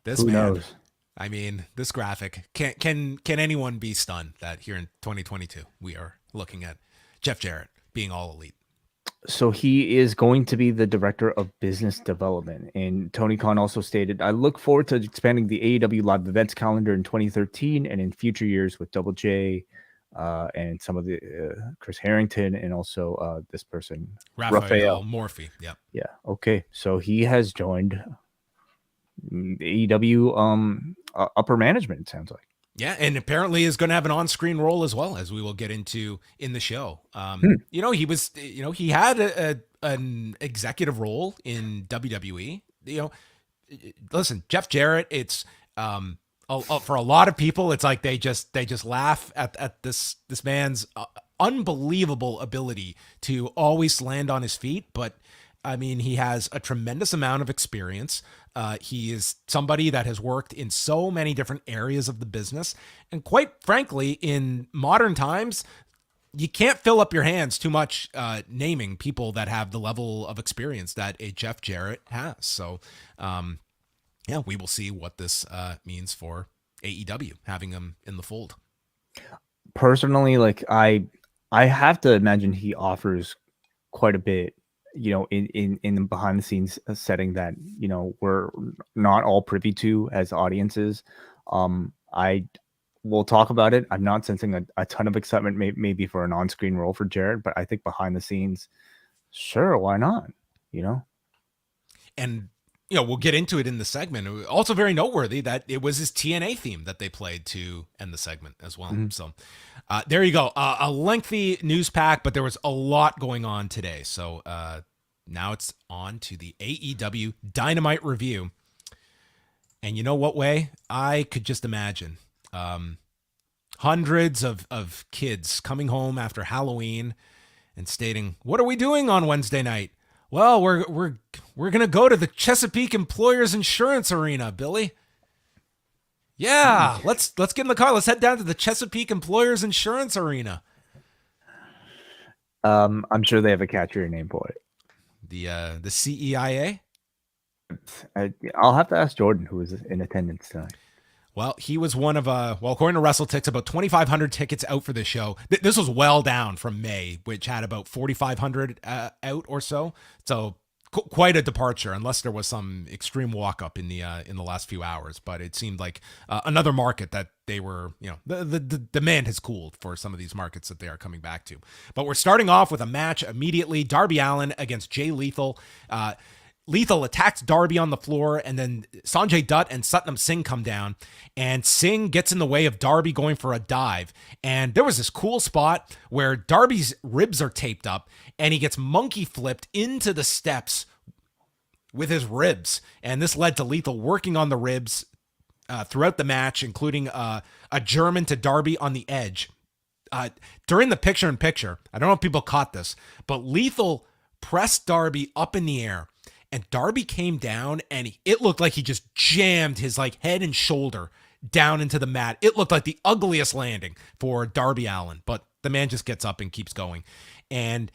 12th? Who knows? I mean, this graphic, can anyone be stunned that here in 2022 we are looking at Jeff Jarrett being all elite? So he is going to be the Director of Business Development. And Tony Khan also stated, "I look forward to expanding the AEW live events calendar in 2013 and in future years with Double J and some of the Chris Harrington and also this person, Raphael Morphy." Yep. Yeah. Okay. So he has joined AEW upper management, it sounds like. Yeah, and apparently is going to have an on-screen role as well, as we will get into in the show. He was, he had an executive role in WWE. Listen, Jeff Jarrett, it's for a lot of people, it's like they just laugh at this man's unbelievable ability to always land on his feet, but I mean, he has a tremendous amount of experience. He is somebody that has worked in so many different areas of the business. And quite frankly, in modern times, you can't fill up your hands too much naming people that have the level of experience that a Jeff Jarrett has. So, we will see what this means for AEW, having him in the fold. Personally, like I have to imagine he offers quite a bit, in the behind the scenes setting that, we're not all privy to as audiences. I will talk about it. I'm not sensing a ton of excitement, maybe for an on-screen role for Jarrett, but I think behind the scenes, sure, why not? And we'll get into it in the segment. Also very noteworthy that it was his TNA theme that they played to end the segment as well. Mm-hmm. So there you go. A lengthy news pack, but there was a lot going on today. So now it's on to the AEW Dynamite review. And you know what, Way? I could just imagine hundreds of kids coming home after Halloween and stating, "What are we doing on Wednesday night?" "Well, we're going to go to the Chesapeake Employers Insurance Arena, Billy." Yeah, let's get in the car. Let's head down to the Chesapeake Employers Insurance Arena. I'm sure they have a catchier name for it. The CEIA. I'll have to ask Jordan, who was in attendance tonight. Well, he was one of, according to WrestleTix, about 2,500 tickets out for this show. This was well down from May, which had about 4,500 out or so. So quite a departure, unless there was some extreme walk-up in the last few hours. But it seemed like another market that they were, the demand has cooled for some of these markets that they are coming back to. But we're starting off with a match immediately. Darby Allin against Jay Lethal. Lethal attacks Darby on the floor, and then Sanjay Dutt and Satnam Singh come down, and Singh gets in the way of Darby going for a dive. And there was this cool spot where Darby's ribs are taped up, and he gets monkey flipped into the steps with his ribs. And this led to Lethal working on the ribs throughout the match, including a German to Darby on the edge. During the picture-in-picture, I don't know if people caught this, but Lethal pressed Darby up in the air, and Darby came down, and it looked like he just jammed his head and shoulder down into the mat. It looked like the ugliest landing for Darby Allin, but the man just gets up and keeps going and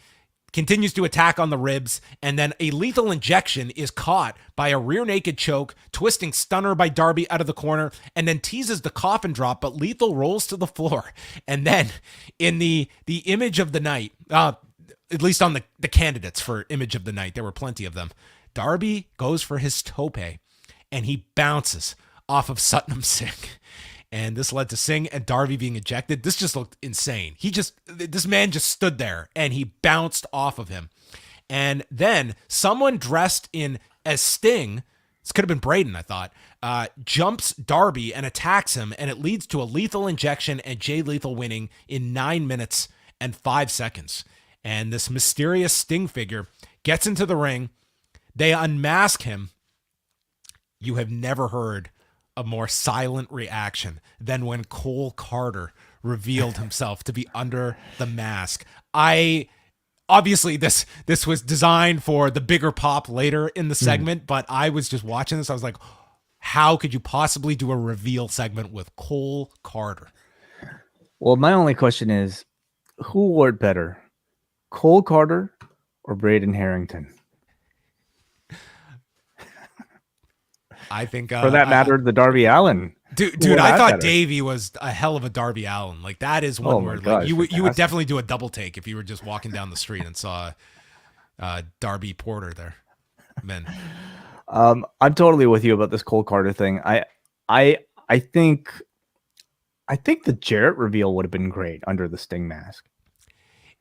continues to attack on the ribs. And then a lethal injection is caught by a rear naked choke, twisting stunner by Darby out of the corner, and then teases the coffin drop, but Lethal rolls to the floor. And then in the image of the night, at least on the candidates for image of the night, there were plenty of them, Darby goes for his tope, and he bounces off of Satnam Singh. And this led to Singh and Darby being ejected. This just looked insane. This man just stood there, and he bounced off of him. And then someone dressed as Sting, this could have been Braden, I thought, jumps Darby and attacks him, and it leads to a lethal injection and Jay Lethal winning in 9 minutes and 5 seconds. And this mysterious Sting figure gets into the ring. They unmask him. You have never heard a more silent reaction than when Cole Carter revealed himself to be under the mask. Obviously this was designed for the bigger pop later in the segment, but I was just watching this. I was like, how could you possibly do a reveal segment with Cole Carter? Well, my only question is, who wore it better, Cole Carter or Braden Harrington? I think for that matter, the Darby Allin. Dude, I thought Davey was a hell of a Darby Allin. Like, that is one word. Like, you would definitely do a double take if you were just walking down the street and saw Darby Porter there. Man. I'm totally with you about this Cole Carter thing. I think the Jarrett reveal would have been great under the Sting mask.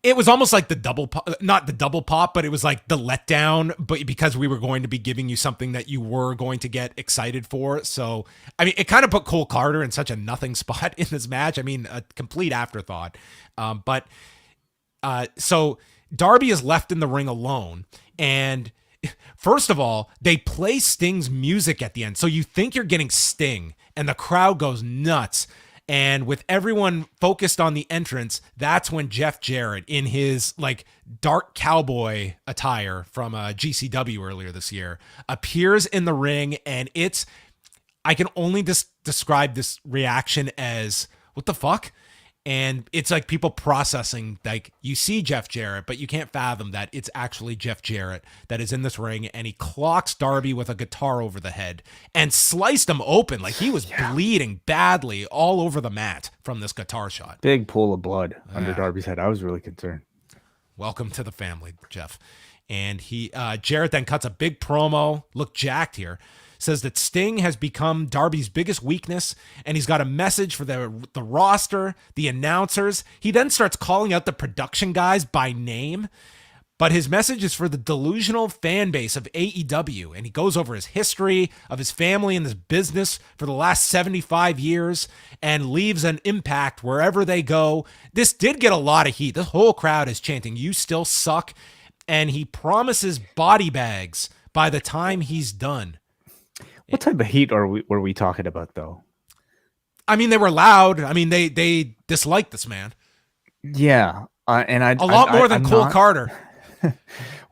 It was almost like the double pop, not the double pop, but it was like the letdown, but because we were going to be giving you something that you were going to get excited for. So, I mean, it kind of put Cole Carter in such a nothing spot in this match. I mean, a complete afterthought. So Darby is left in the ring alone. And first of all, they play Sting's music at the end. So you think you're getting Sting, and the crowd goes nuts. And with everyone focused on the entrance, that's when Jeff Jarrett, in his dark cowboy attire from GCW earlier this year, appears in the ring. And I can only describe this reaction as, what the fuck? And it's like people processing, you see Jeff Jarrett, but you can't fathom that it's actually Jeff Jarrett that is in this ring, and he clocks Darby with a guitar over the head and sliced him open. Like, he was bleeding badly all over the mat from this guitar shot. Big pool of blood under Darby's head. I was really concerned. Welcome to the family, Jeff. And Jarrett then cuts a big promo, look jacked here, says that Sting has become Darby's biggest weakness, and he's got a message for the roster, the announcers. He then starts calling out the production guys by name, but his message is for the delusional fan base of AEW, and he goes over his history of his family and his business for the last 75 years and leaves an impact wherever they go. This did get a lot of heat. This whole crowd is chanting, "You still suck," and he promises body bags by the time he's done. What type of heat were we talking about, though? I mean, they were loud. I mean, they disliked this man. Yeah, and a lot more than Cole Carter.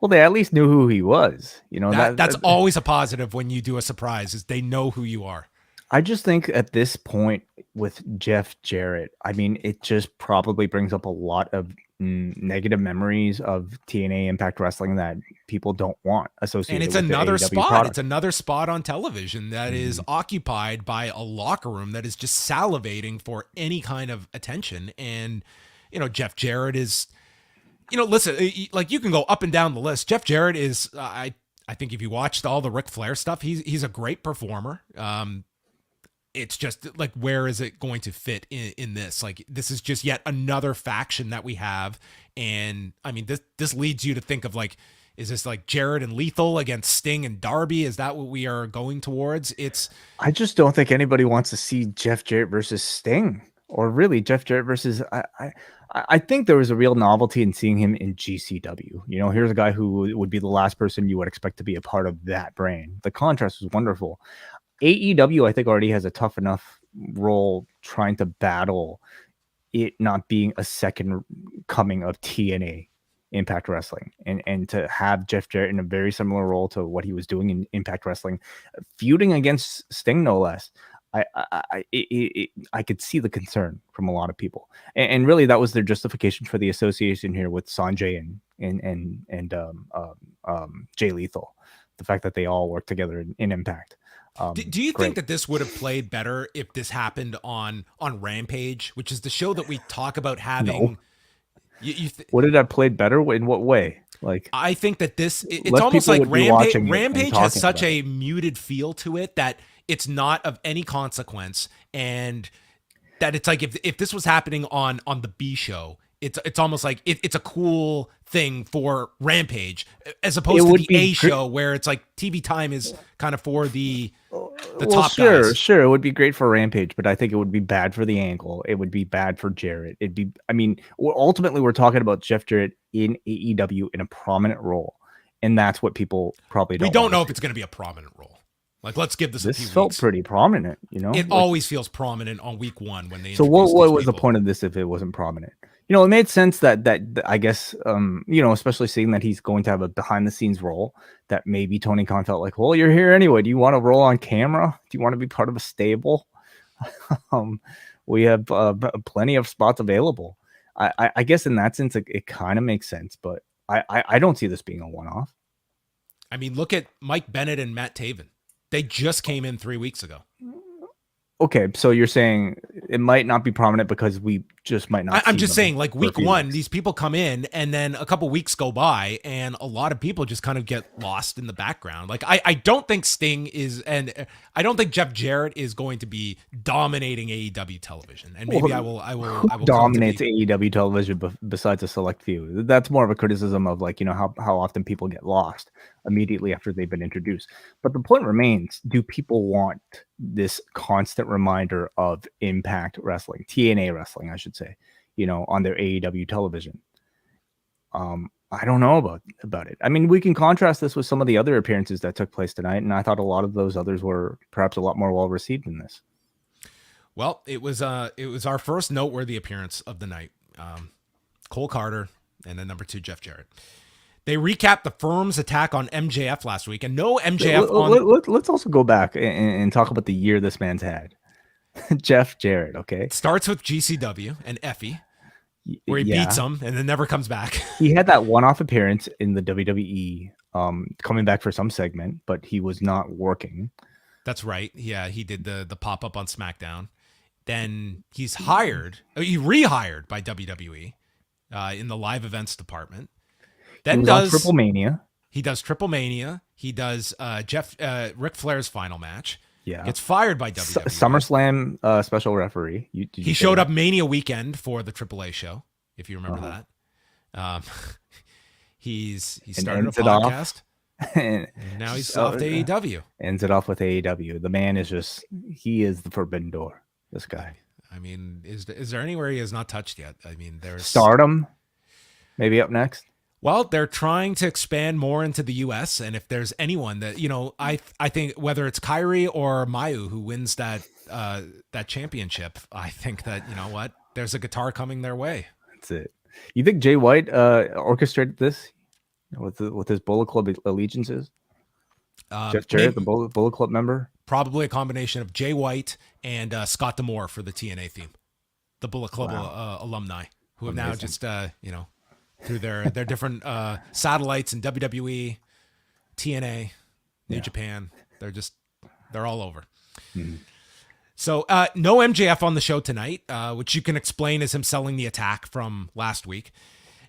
Well, they at least knew who he was. You know, that's always a positive when you do a surprise, is they know who you are. I just think at this point with Jeff Jarrett, I mean, it just probably brings up a lot of negative memories of TNA Impact Wrestling that people don't want And associated it's with the another AEW spot. product. It's another spot on television that is occupied by a locker room that is just salivating for any kind of attention. And, Jeff Jarrett is, listen, like you can go up and down the list. Jeff Jarrett is, I think if you watched all the Ric Flair stuff, he's a great performer. It's just like, where is it going to fit in this? Like, this is just yet another faction that we have. And I mean, this leads you to think of like, is this like Jarrett and Lethal against Sting and Darby? Is that what we are going towards? I just don't think anybody wants to see Jeff Jarrett versus Sting, or really Jeff Jarrett versus. I think there was a real novelty in seeing him in GCW. Here's a guy who would be the last person you would expect to be a part of that brand. The contrast was wonderful. AEW, I think, already has a tough enough role trying to battle it not being a second coming of TNA Impact Wrestling, and to have Jeff Jarrett in a very similar role to what he was doing in Impact Wrestling, feuding against Sting, no less. I could see the concern from a lot of people, and really that was their justification for the association here with Sanjay and Jay Lethal, the fact that they all work together in Impact. Do you think that this would have played better if this happened on Rampage, which is the show that we talk about having? No. Would it have played better? In what way? Like, I think that it's almost like Rampage has such a muted feel to it that it's not of any consequence, and that it's like if this was happening on the B show, it's almost like it's a cool thing for Rampage, as opposed to the A show where it's like TV time is kind of for the top guys. Sure, it would be great for Rampage, but I think it would be bad for the Angle. It would be bad for Jarrett. Ultimately we're talking about Jeff Jarrett in AEW in a prominent role, and that's what people probably don't. We don't know if it's going to be a prominent role. Like, let's give this a few felt weeks. Pretty prominent, It always feels prominent on week one when they. So what was the point of this if it wasn't prominent? It made sense that I guess, especially seeing that he's going to have a behind the scenes role, that maybe Tony Khan felt like, well, you're here anyway. Do you want to roll on camera? Do you want to be part of a stable? We have plenty of spots available. I guess in that sense, it kind of makes sense, but I don't see this being a one-off. I mean, look at Mike Bennett and Matt Taven. They just came in 3 weeks ago. Okay, so you're saying it might not be prominent because we just might not. I'm just saying, like week one, these people come in, and then a couple weeks go by, and a lot of people just kind of get lost in the background. Like I don't think Sting is, and I don't think Jeff Jarrett is going to be dominating AEW television. And maybe I will dominates AEW television besides a select few. That's more of a criticism of how often people get lost immediately after they've been introduced. But the point remains: do people want this constant reminder of Impact Wrestling, TNA Wrestling, I should say, on their AEW television? I don't know about it. I mean, we can contrast this with some of the other appearances that took place tonight, and I thought a lot of those others were perhaps a lot more well received than this. Well, it was our first noteworthy appearance of the night. Cole Carter, and then number 2, Jeff Jarrett. They recapped the firm's attack on MJF last week, and no MJF Let's also go back and talk about the year this man's had. Jeff Jarrett, okay? It starts with GCW and Effie, where he beats him and then never comes back. He had that one-off appearance in the WWE, coming back for some segment, but he was not working. That's right. Yeah, he did the pop-up on SmackDown. Then he's rehired by WWE in the live events department. Then does Triple Mania. He does Triple Mania. He does Ric Flair's final match. Yeah. Gets fired by WWE. SummerSlam special referee. He showed up Mania weekend for the AAA show, if you remember that. He started a podcast. And now he's off to AEW. Ends it off with AEW. The man is he is the forbidden door, this guy. I mean, is there anywhere he has not touched yet? I mean, there's Stardom, maybe up next. Well, they're trying to expand more into the U.S., and if there's anyone that, I think whether it's Kyrie or Mayu who wins that championship, I think that, there's a guitar coming their way. That's it. You think Jay White orchestrated this with his Bullet Club allegiances? Jeff Jarrett, the Bullet Club member? probably a combination of Jay White and Scott D'Amore for the TNA theme. The Bullet Club alumni who have now just, through their different satellites in WWE, TNA, New Japan, they're all over. Mm-hmm. So no MJF on the show tonight, which you can explain as him selling the attack from last week.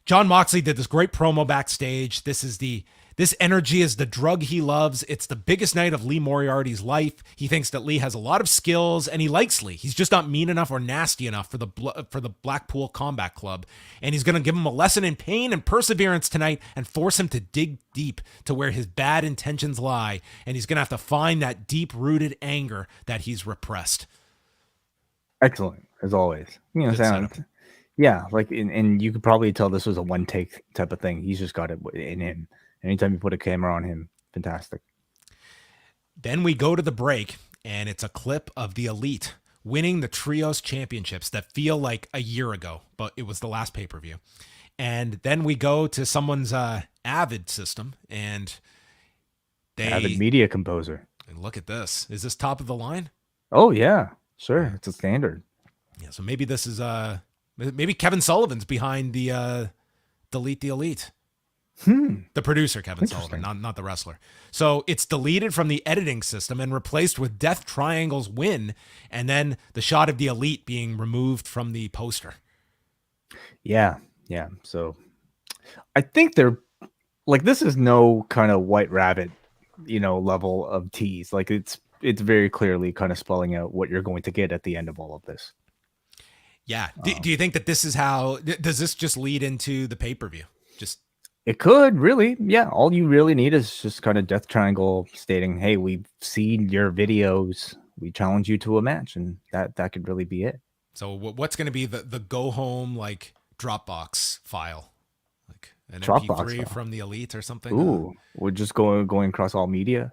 Jon Moxley did this great promo backstage. This energy is the drug he loves. It's the biggest night of Lee Moriarty's life. He thinks that Lee has a lot of skills, and he likes Lee. He's just not mean enough or nasty enough for the Blackpool Combat Club. And he's going to give him a lesson in pain and perseverance tonight and force him to dig deep to where his bad intentions lie. And he's going to have to find that deep-rooted anger that he's repressed. Excellent, as always. Yeah, and you could probably tell this was a one-take type of thing. He's just got it in him. Anytime you put a camera on him, fantastic. Then we go to the break, and it's a clip of the Elite winning the Trios Championships that feel like a year ago, but it was the last pay-per-view. And then we go to someone's Avid system, and Avid Media Composer. And look at this. Is this top of the line? Oh, yeah. Sure. It's a standard. Yeah, so maybe this is... maybe Kevin Sullivan's behind the Delete the Elite. The producer, Kevin Sullivan, not the wrestler. So it's deleted from the editing system and replaced with Death Triangle's win, and then the shot of the Elite being removed from the poster. Yeah. So I think they're this is no kind of White Rabbit, level of tease. It's very clearly kind of spelling out what you're going to get at the end of all of this. Yeah. Do you think that this is how, does this just lead into the pay-per-view? It could, really. Yeah, all you really need is just kind of Death Triangle stating, hey, we've seen your videos. We challenge you to a match, and that could really be it. So what's going to be the go-home, Dropbox file? An Dropbox MP3 file from the Elite or something? Ooh, we're just going across all media.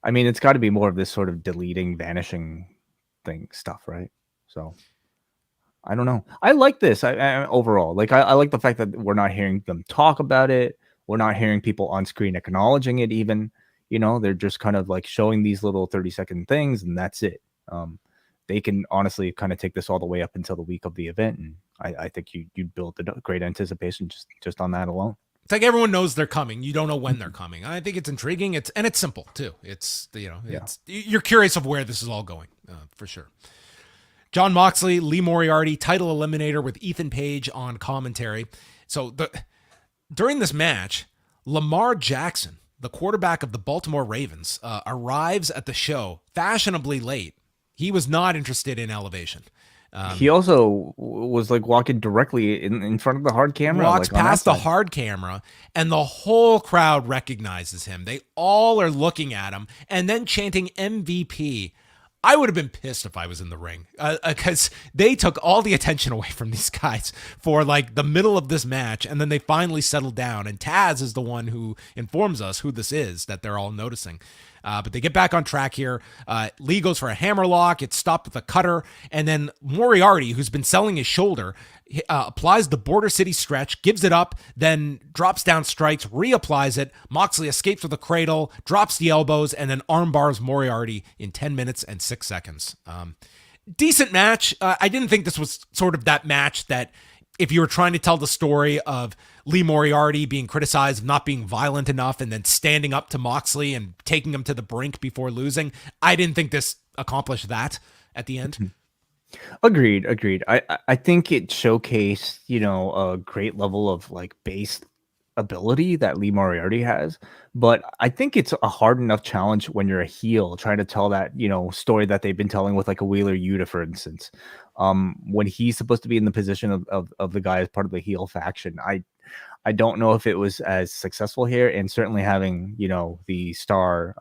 I mean, it's got to be more of this sort of deleting, vanishing stuff, right? So... I don't know. I like this. I overall, I like the fact that we're not hearing them talk about it. We're not hearing people on screen acknowledging it even. They're just kind of showing these little 30-second things, and that's it. They can honestly kind of take this all the way up until the week of the event, and I think you'd build a great anticipation just on that alone. It's like everyone knows they're coming. You don't know when they're coming. I think it's intriguing. It's simple too. You're curious of where this is all going, for sure. Jon Moxley, Lee Moriarty, title eliminator with Ethan Page on commentary. So during this match, Lamar Jackson, the quarterback of the Baltimore Ravens, arrives at the show fashionably late. He was not interested in elevation. He also was walking directly in front of the hard camera. Walks past the hard camera, and the whole crowd recognizes him. They all are looking at him and then chanting MVP. I would have been pissed if I was in the ring because they took all the attention away from these guys for the middle of this match. And then they finally settled down. And Taz is the one who informs us who this is that they're all noticing. But they get back on track here. Lee goes for a hammerlock. It's stopped with a cutter. And then Moriarty, who's been selling his shoulder, applies the Border City stretch, gives it up, then drops down, strikes, reapplies it. Moxley escapes with a cradle, drops the elbows, and then armbars Moriarty in 10 minutes and 6 seconds. Decent match. I didn't think this was sort of that match that if you were trying to tell the story of Lee Moriarty being criticized of not being violent enough and then standing up to Moxley and taking him to the brink before losing, I didn't think this accomplished that at the end. Agreed. I think it showcased, a great level of base ability that Lee Moriarty has, but I think it's a hard enough challenge when you're a heel trying to tell that, story that they've been telling with a Wheeler Yuta, for instance. When he's supposed to be in the position of the guy as part of the heel faction. I don't know if it was as successful here, and certainly having, the star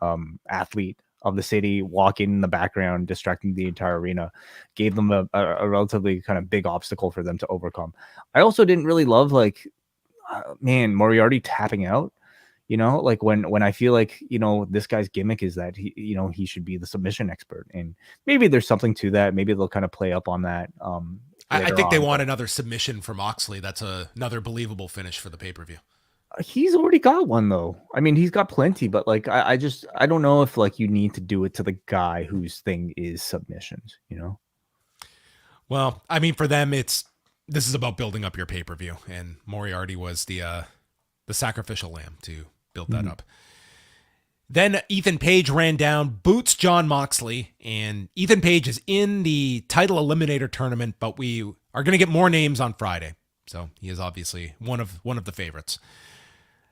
athlete of the city walking in the background, distracting the entire arena, gave them a relatively kind of big obstacle for them to overcome. I also didn't really love Moriarty tapping out, when I feel this guy's gimmick is that he should be the submission expert, and maybe there's something to that. Maybe they'll kind of play up on that. I think they want another submission from Moxley. That's another believable finish for the pay-per-view. He's already got one though. I mean, he's got plenty, but like I don't know if like you need to do it to the guy whose thing is submissions, you know? Well, I mean, for them, this is about building up your pay-per-view, and Moriarty was the sacrificial lamb to build that up. Then Ethan Page ran down, boots Jon Moxley, and Ethan Page is in the title eliminator tournament, but we are going to get more names on Friday. So he is obviously one of the favorites.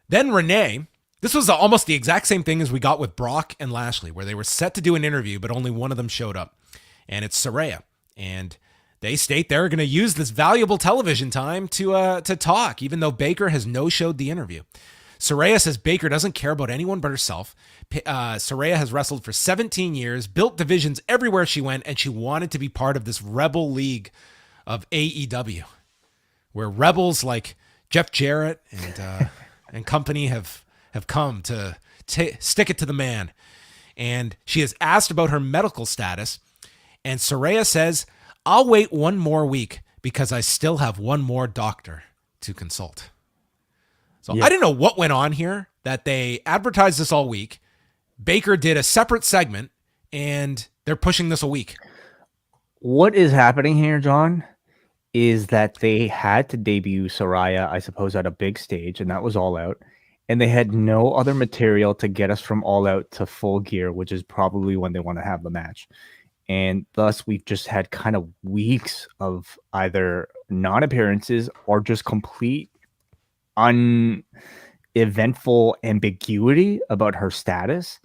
Then Renee, this was almost the exact same thing as we got with Brock and Lashley, where they were set to do an interview, but only one of them showed up. And it's Saraya. And they state they're going to use this valuable television time to talk, even though Baker has no-showed the interview. Saraya says Baker doesn't care about anyone but herself. Saraya has wrestled for 17 years, built divisions everywhere she went, and she wanted to be part of this rebel league of AEW, where rebels like Jeff Jarrett and company have come to stick it to the man. And she is asked about her medical status, and Saraya says, "I'll wait one more week because I still have one more doctor to consult." So yeah. I didn't know what went on here, that they advertised this all week. Baker did a separate segment, and they're pushing this a week. What is happening here, John, is that they had to debut Saraya, I suppose, at a big stage, and that was All Out. And they had no other material to get us from All Out to Full Gear, which is probably when they want to have the match. And thus, we've just had kind of weeks of either non-appearances or just complete uneventful ambiguity about her status.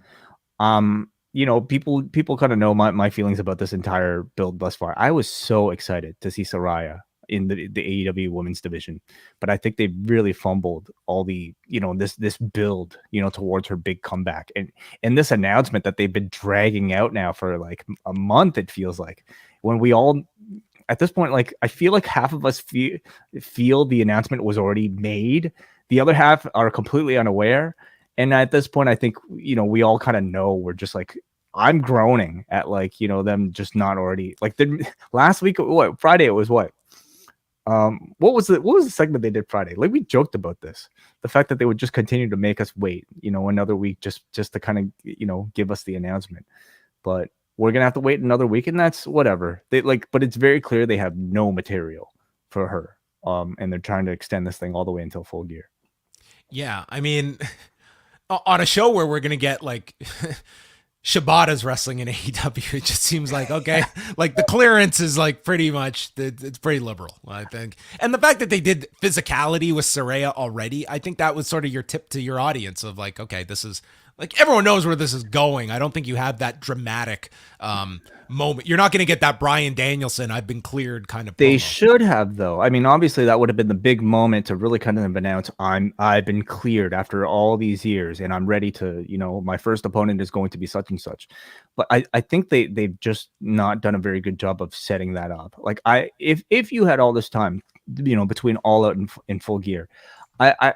You know, people kind of know my feelings about this entire build thus far. I was so excited to see Saraya in the AEW women's division, but I think they really fumbled all the, you know, this build, you know, towards her big comeback, and this announcement that they've been dragging out now for like a month. It feels like, when we all, at this point, like, I feel like half of us feel the announcement was already made. The other half are completely unaware. And at this point, I think, you know, we all kind of know. We're just like, I'm groaning at, like, you know, them just not already, like, last week, what, Friday, it was what? What was the segment they did Friday? Like, we joked about this, the fact that they would just continue to make us wait, you know, another week just to kind of, you know, give us the announcement. But we're gonna have to wait another week, and that's whatever. They like, but it's very clear they have no material for her, and they're trying to extend this thing all the way until Full Gear. Yeah, I mean, on a show where we're gonna get like Shibata's wrestling in AEW, it just seems like, okay, like the clearance is like pretty much, it's pretty liberal, I think. And the fact that they did physicality with Saraya already, I think that was sort of your tip to your audience of like, okay, this is like, everyone knows where this is going. I don't think you have that dramatic moment. You're not going to get that Bryan Danielson, I've been cleared kind of promo. They should have, though. I mean, obviously that would have been the big moment to really kind of announce, I've been cleared after all these years, and I'm ready to, you know, my first opponent is going to be such and such. But I think they've just not done a very good job of setting that up. Like, if you had all this time, you know, between All Out and Full Gear, I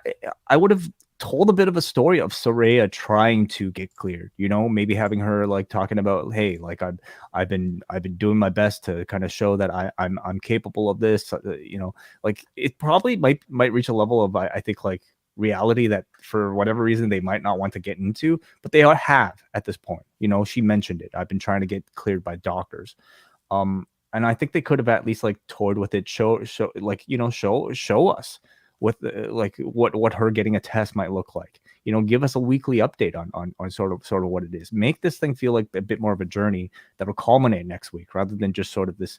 would have told a bit of a story of Saraya trying to get cleared, you know, maybe having her like talking about, hey, like I've been doing my best to kind of show that I'm capable of this, you know, like it probably might reach a level of, I think, like reality that for whatever reason they might not want to get into, but they have at this point. You know, she mentioned it. I've been trying to get cleared by doctors. And I think they could have at least like toyed with it, show like, you know, show us with like what her getting a test might look like, you know, give us a weekly update on sort of what it is. Make this thing feel like a bit more of a journey that will culminate next week, rather than just sort of this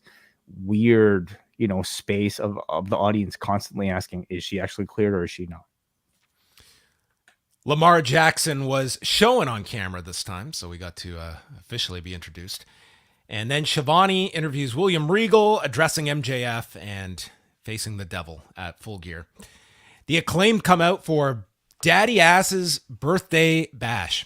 weird, you know, space of the audience constantly asking, is she actually cleared or is she not? Lamar Jackson was showing on camera this time, so we got to officially be introduced. And then Shivani interviews William Regal, addressing MJF and facing the devil at Full Gear. The Acclaimed come out for Daddy Ass's birthday bash.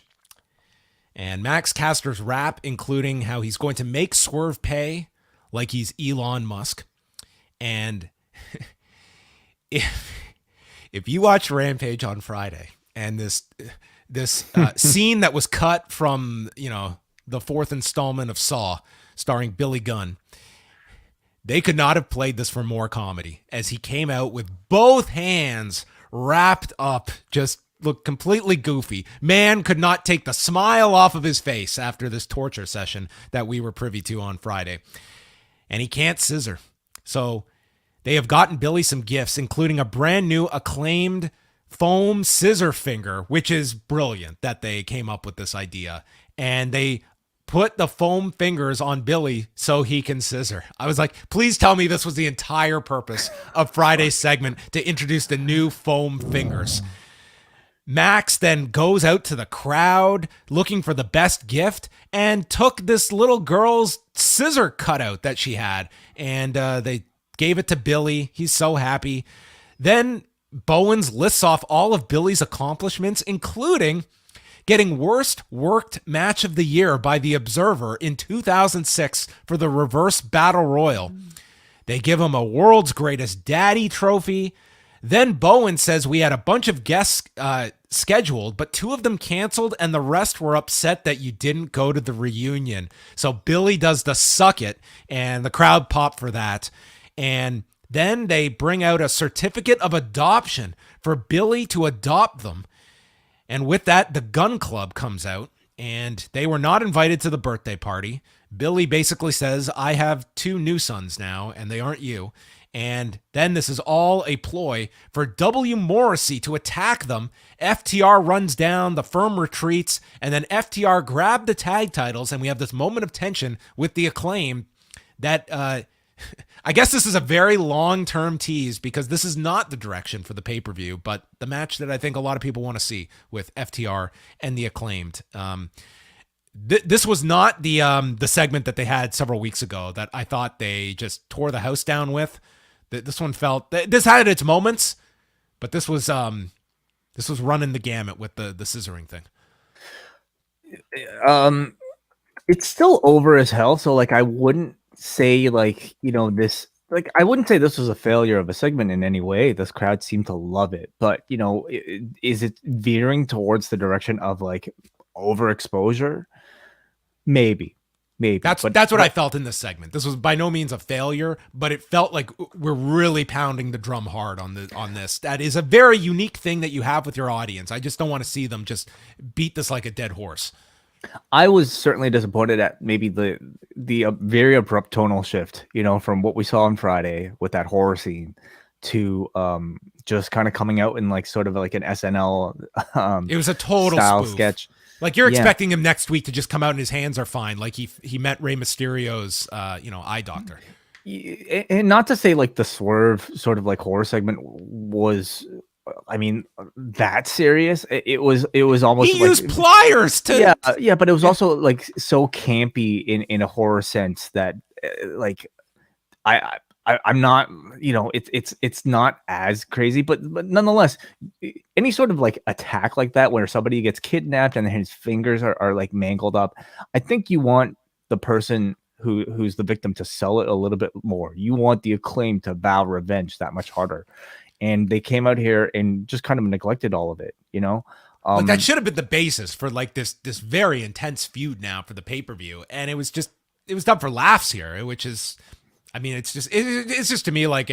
And Max Caster's rap, including how he's going to make Swerve pay like he's Elon Musk. And if you watch Rampage on Friday, and this scene that was cut from, you know, the fourth installment of Saw, starring Billy Gunn, they could not have played this for more comedy, as he came out with both hands wrapped up, just looked completely goofy. Man could not take the smile off of his face after this torture session that we were privy to on Friday. And he can't scissor. So they have gotten Billy some gifts, including a brand new Acclaimed foam scissor finger, which is brilliant that they came up with this idea. And they put the foam fingers on Billy so he can scissor. I was like, please tell me this was the entire purpose of Friday's segment, to introduce the new foam fingers. Max then goes out to the crowd looking for the best gift and took this little girl's scissor cutout that she had, and they gave it to Billy. He's so happy. Then Bowens lists off all of Billy's accomplishments, including getting worst worked match of the year by The Observer in 2006 for the Reverse Battle Royal. They give him a World's Greatest Daddy trophy. Then Bowen says we had a bunch of guests scheduled, but 2 of them canceled and the rest were upset that you didn't go to the reunion. So Billy does the suck it, and the crowd popped for that. And then they bring out a certificate of adoption for Billy to adopt them. And with that, the Gun Club comes out, and they were not invited to the birthday party. Billy basically says, I have 2 new sons now, and they aren't you. And then this is all a ploy for W. Morrissey to attack them. FTR runs down, the firm retreats, and then FTR grab the tag titles, and we have this moment of tension with the Acclaim that I guess this is a very long-term tease, because this is not the direction for the pay-per-view, but the match that I think a lot of people want to see with FTR and the Acclaimed. This was not the segment that they had several weeks ago that I thought they just tore the house down with. This one felt, this had its moments, but this was running the gamut with the scissoring thing. It's still over as hell. So like, I wouldn't say like, this, like, I wouldn't say this was a failure of a segment in any way. This crowd seemed to love it, but is it veering towards the direction of like overexposure? Maybe. That's what I felt in this segment. This was by no means a failure, but it felt like we're really pounding the drum hard on this. That is a very unique thing that you have with your audience. I just don't want to see them just beat this like a dead horse. I was certainly disappointed at maybe the very abrupt tonal shift, from what we saw on Friday with that horror scene to just kind of coming out in like sort of like an SNL it was a total style spoof. sketch. Like you're expecting him next week to just come out and his hands are fine. Like he met Rey Mysterio's eye doctor. And not to say like the Swerve sort of like horror segment was, I mean, that serious. It was almost he used pliers to yeah, but it was also like so campy in a horror sense that like I'm not, it's not as crazy, but nonetheless, any sort of like attack like that where somebody gets kidnapped and his fingers are like mangled up, I think you want the person who's the victim to sell it a little bit more. You want the Acclaim to vow revenge that much harder. And they came out here and just kind of neglected all of it, Like that should have been the basis for like this very intense feud now for the pay-per-view. And it was done for laughs here, which is, I mean, it's just to me like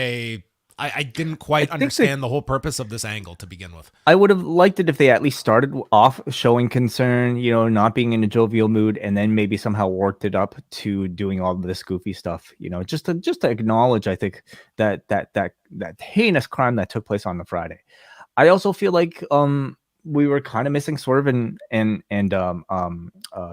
I didn't quite understand the whole purpose of this angle to begin with. I would have liked it if they at least started off showing concern, not being in a jovial mood, and then maybe somehow worked it up to doing all of this goofy stuff, just to acknowledge, I think, that heinous crime that took place on the Friday. I also feel like we were kind of missing Swerve and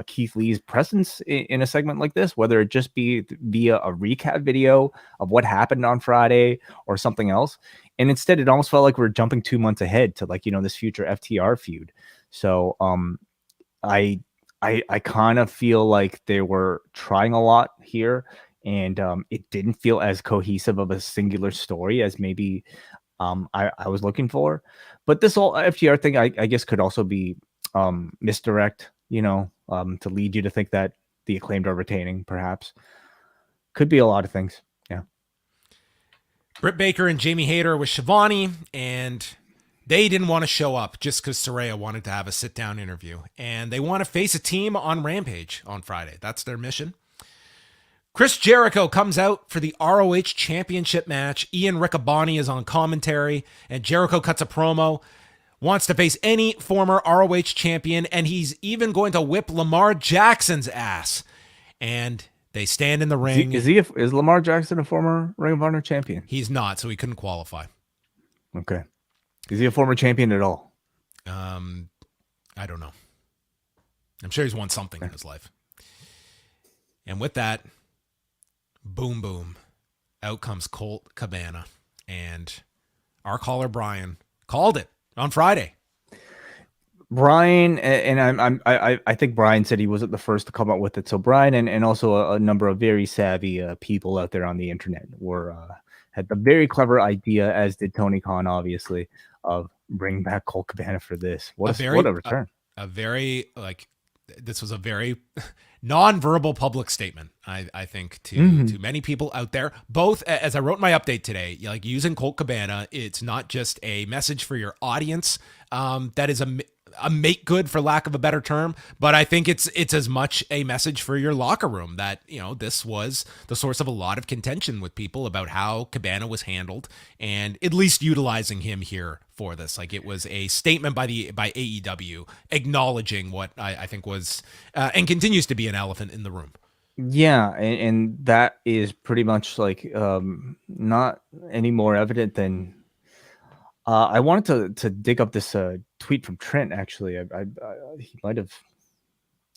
Keith Lee's presence in a segment like this, whether it just be via a recap video of what happened on Friday or something else. And instead, it almost felt like we're jumping 2 months ahead to like, this future FTR feud. So I kind of feel like they were trying a lot here, and it didn't feel as cohesive of a singular story as maybe I was looking for. But this whole FTR thing, I guess, could also be misdirect, to lead you to think that the Acclaimed are retaining, perhaps. Could be a lot of things. Yeah. Britt Baker and Jamie Hayter with Shivani, and they didn't want to show up just because Saraya wanted to have a sit-down interview. And they want to face a team on Rampage on Friday. That's their mission. Chris Jericho comes out for the ROH Championship match. Ian Riccaboni is on commentary, and Jericho cuts a promo, wants to face any former ROH champion, and he's even going to whip Lamar Jackson's ass. And they stand in the ring. Is Lamar Jackson a former Ring of Honor champion? He's not, so he couldn't qualify. Okay. Is he a former champion at all? I don't know. I'm sure he's won something in his life. And with that, boom, boom, out comes Colt Cabana. And our caller, Brian, called it on Friday. Brian, and I think Brian said he wasn't the first to come up with it. So Brian and also a number of very savvy people out there on the internet had the very clever idea, as did Tony Khan, obviously, of bring back Colt Cabana for this. What a return. This was a very non-verbal public statement, I think, to many people out there. Both, as I wrote in my update today, like using Colt Cabana, it's not just a message for your audience that is a make good, for lack of a better term, but I think it's as much a message for your locker room that, this was the source of a lot of contention with people about how Cabana was handled, and at least utilizing him here for this. Like, it was a statement by AEW acknowledging what I think was and continues to be an elephant in the room. Yeah, and that is pretty much like not any more evident than I wanted to dig up this tweet from Trent. Actually, he might have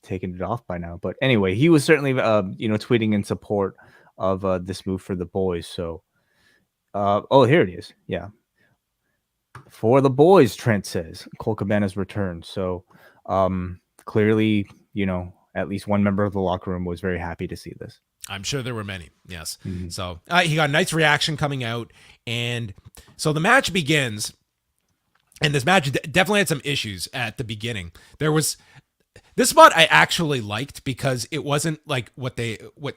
taken it off by now, but anyway, he was certainly tweeting in support of this move for the boys. So, here it is. Yeah, for the boys, Trent says Colt Cabana's return. So, clearly, at least one member of the locker room was very happy to see this. I'm sure there were many. Yes. Mm-hmm. So he got a nice reaction coming out. And so the match begins, and this match definitely had some issues at the beginning. There was this spot I actually liked because it wasn't like what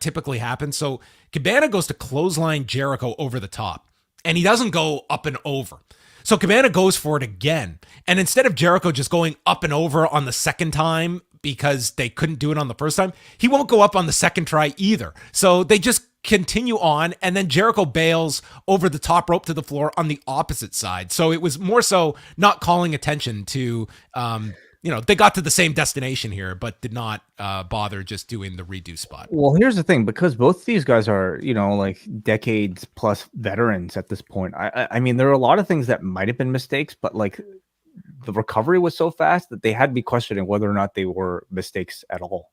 typically happens. So Cabana goes to clothesline Jericho over the top, and he doesn't go up and over. So Cabana goes for it again. And instead of Jericho just going up and over on the second time, because they couldn't do it on the first time, he won't go up on the second try either. So they just continue on, and then Jericho bails over the top rope to the floor on the opposite side. So it was more so not calling attention to, they got to the same destination here, but did not bother just doing the redo spot. Well, here's the thing, because both these guys are, like decades plus veterans at this point. I mean, there are a lot of things that might have been mistakes, but like, the recovery was so fast that they had me questioning whether or not they were mistakes at all.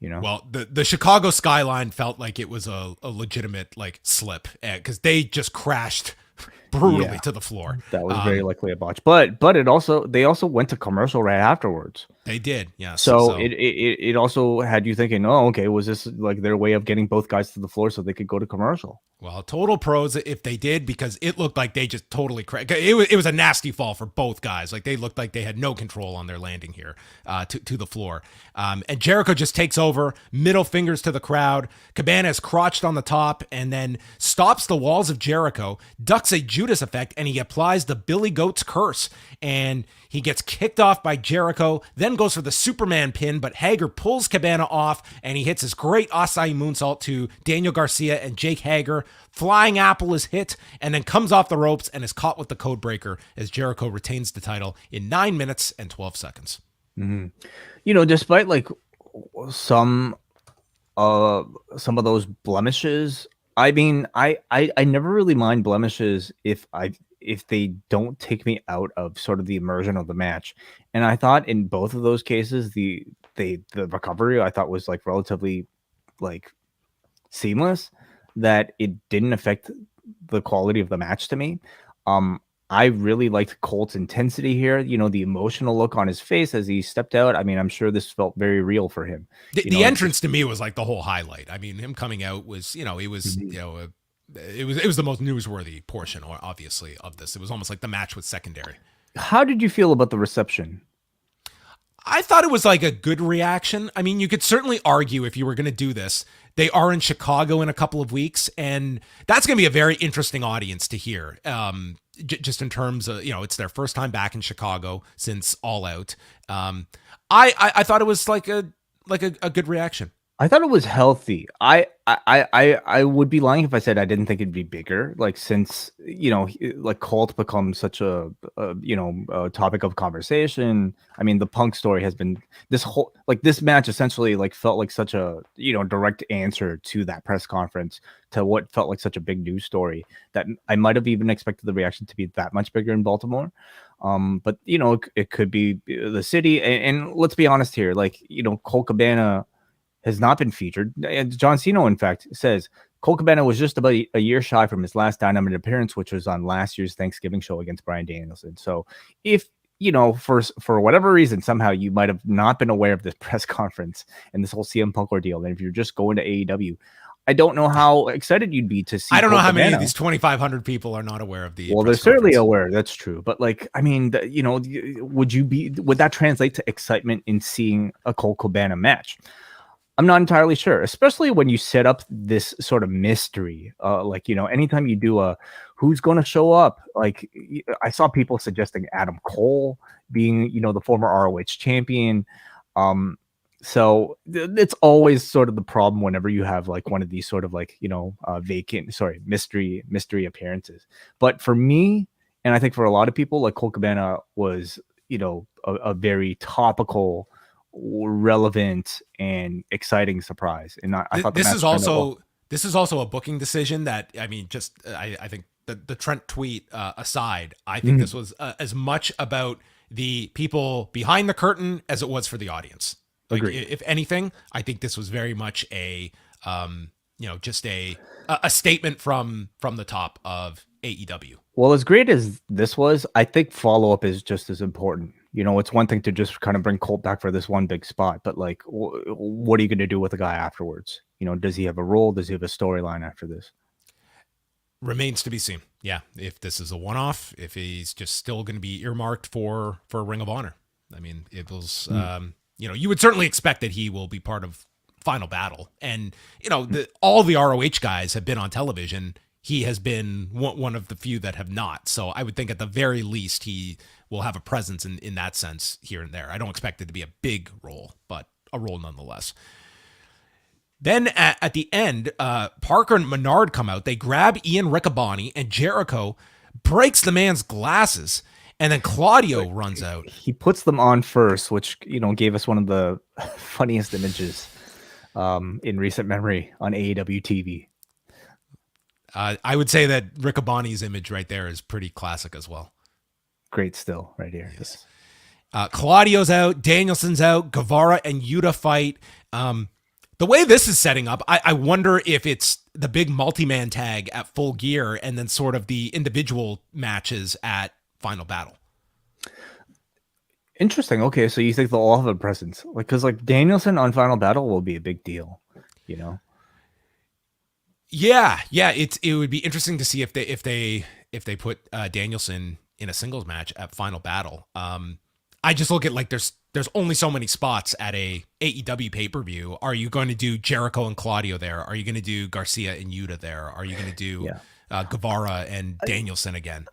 Well, the Chicago skyline felt like it was a legitimate slip, because they just crashed brutally to the floor. That was very likely a botch, but they also went to commercial right afterwards. They did, yeah. So it also had you thinking, oh, okay, was this like their way of getting both guys to the floor so they could go to commercial? Well, total pros if they did, because it looked like they just totally cracked. It was a nasty fall for both guys. Like, they looked like they had no control on their landing here to the floor. And Jericho just takes over, middle fingers to the crowd. Cabana is crotched on the top and then stops the walls of Jericho, ducks a Judas effect, and he applies the Billy Goat's curse. And he gets kicked off by Jericho, then goes for the Superman pin, but Hager pulls Cabana off, and he hits his great Asai moonsault to Daniel Garcia and Jake Hager. Flying Apple is hit, and then comes off the ropes and is caught with the code breaker as Jericho retains the title in 9 minutes and 12 seconds. Mm-hmm. Despite like some of those blemishes, I mean, I never really mind blemishes if they don't take me out of sort of the immersion of the match. And I thought in both of those cases, the recovery I thought was like relatively like seamless, that it didn't affect the quality of the match to me. I really liked Colt's intensity here. The emotional look on his face as he stepped out. I mean, I'm sure this felt very real for him. The entrance to me was like the whole highlight. I mean, him coming out was, it was, it was the most newsworthy portion, or obviously, of this. It was almost like the match was secondary. How did you feel about the reception? I thought it was like a good reaction. I mean, you could certainly argue if you were going to do this, they are in Chicago in a couple of weeks, and that's going to be a very interesting audience to hear. Just in terms of, it's their first time back in Chicago since All Out. I thought it was like a good reaction. I thought it was healthy. I would be lying if I said I didn't think it'd be bigger. Like since like Colt becomes such a topic of conversation. I mean, the Punk story has been this match essentially like felt like such a direct answer to that press conference, to what felt like such a big news story, that I might have even expected the reaction to be that much bigger in Baltimore. But it could be the city, and let's be honest here, like Colt Cabana has not been featured. And John Cena, in fact, says Colt Cabana was just about a year shy from his last Dynamite appearance, which was on last year's Thanksgiving show against Bryan Danielson. So if, for whatever reason, somehow you might have not been aware of this press conference and this whole CM Punk ordeal, and if you're just going to AEW, I don't know how excited you'd be to see. I don't know Colt how Cabana. many of these 2,500 people are not aware of the. Well, they're certainly aware. That's true. But like, I mean, would that translate to excitement in seeing a Colt Cabana match? I'm not entirely sure, especially when you set up this sort of mystery. Anytime you do who's going to show up, like I saw people suggesting Adam Cole being, the former ROH champion. So it's always sort of the problem whenever you have like one of these sort of like, mystery appearances. But for me, and I think for a lot of people, like Colt Cabana was, a very topical, relevant and exciting surprise. And I thought this is also a booking decision that, I mean, just I think the Trent tweet aside, I think this was as much about the people behind the curtain as it was for the audience. Like, if anything, I think this was very much a just a statement from the top of AEW. Well, as great as this was, I think follow-up is just as important. It's one thing to just kind of bring Colt back for this one big spot, but like, what are you going to do with the guy afterwards? Does he have a role? Does he have a storyline after this? Remains to be seen. Yeah, if this is a one-off, if he's just still going to be earmarked for Ring of Honor. I mean, it was, you would certainly expect that he will be part of Final Battle. And, all the ROH guys have been on television. He has been one of the few that have not. So I would think at the very least he will have a presence in that sense here and there. I don't expect it to be a big role, but a role nonetheless. Then at the end, Parker and Menard come out. They grab Ian Riccaboni, and Jericho breaks the man's glasses. And then Claudio runs out. He puts them on first, which, gave us one of the funniest images in recent memory on AEW TV. I would say that Riccaboni's image right there is pretty classic as well. Great still right here. Yes. Claudio's out. Danielson's out. Guevara and Yuta fight. The way this is setting up, I wonder if it's the big multi-man tag at Full Gear and then sort of the individual matches at Final Battle. Interesting. Okay, so you think they'll all have a presence? Because Danielson on Final Battle will be a big deal, Yeah, it would be interesting to see if they put Danielson in a singles match at Final Battle. I just look at there's only so many spots at a AEW pay-per-view. Are you going to do Jericho and Claudio there? Are you going to do Garcia and Yuta there? Are you going to do Guevara and Danielson again?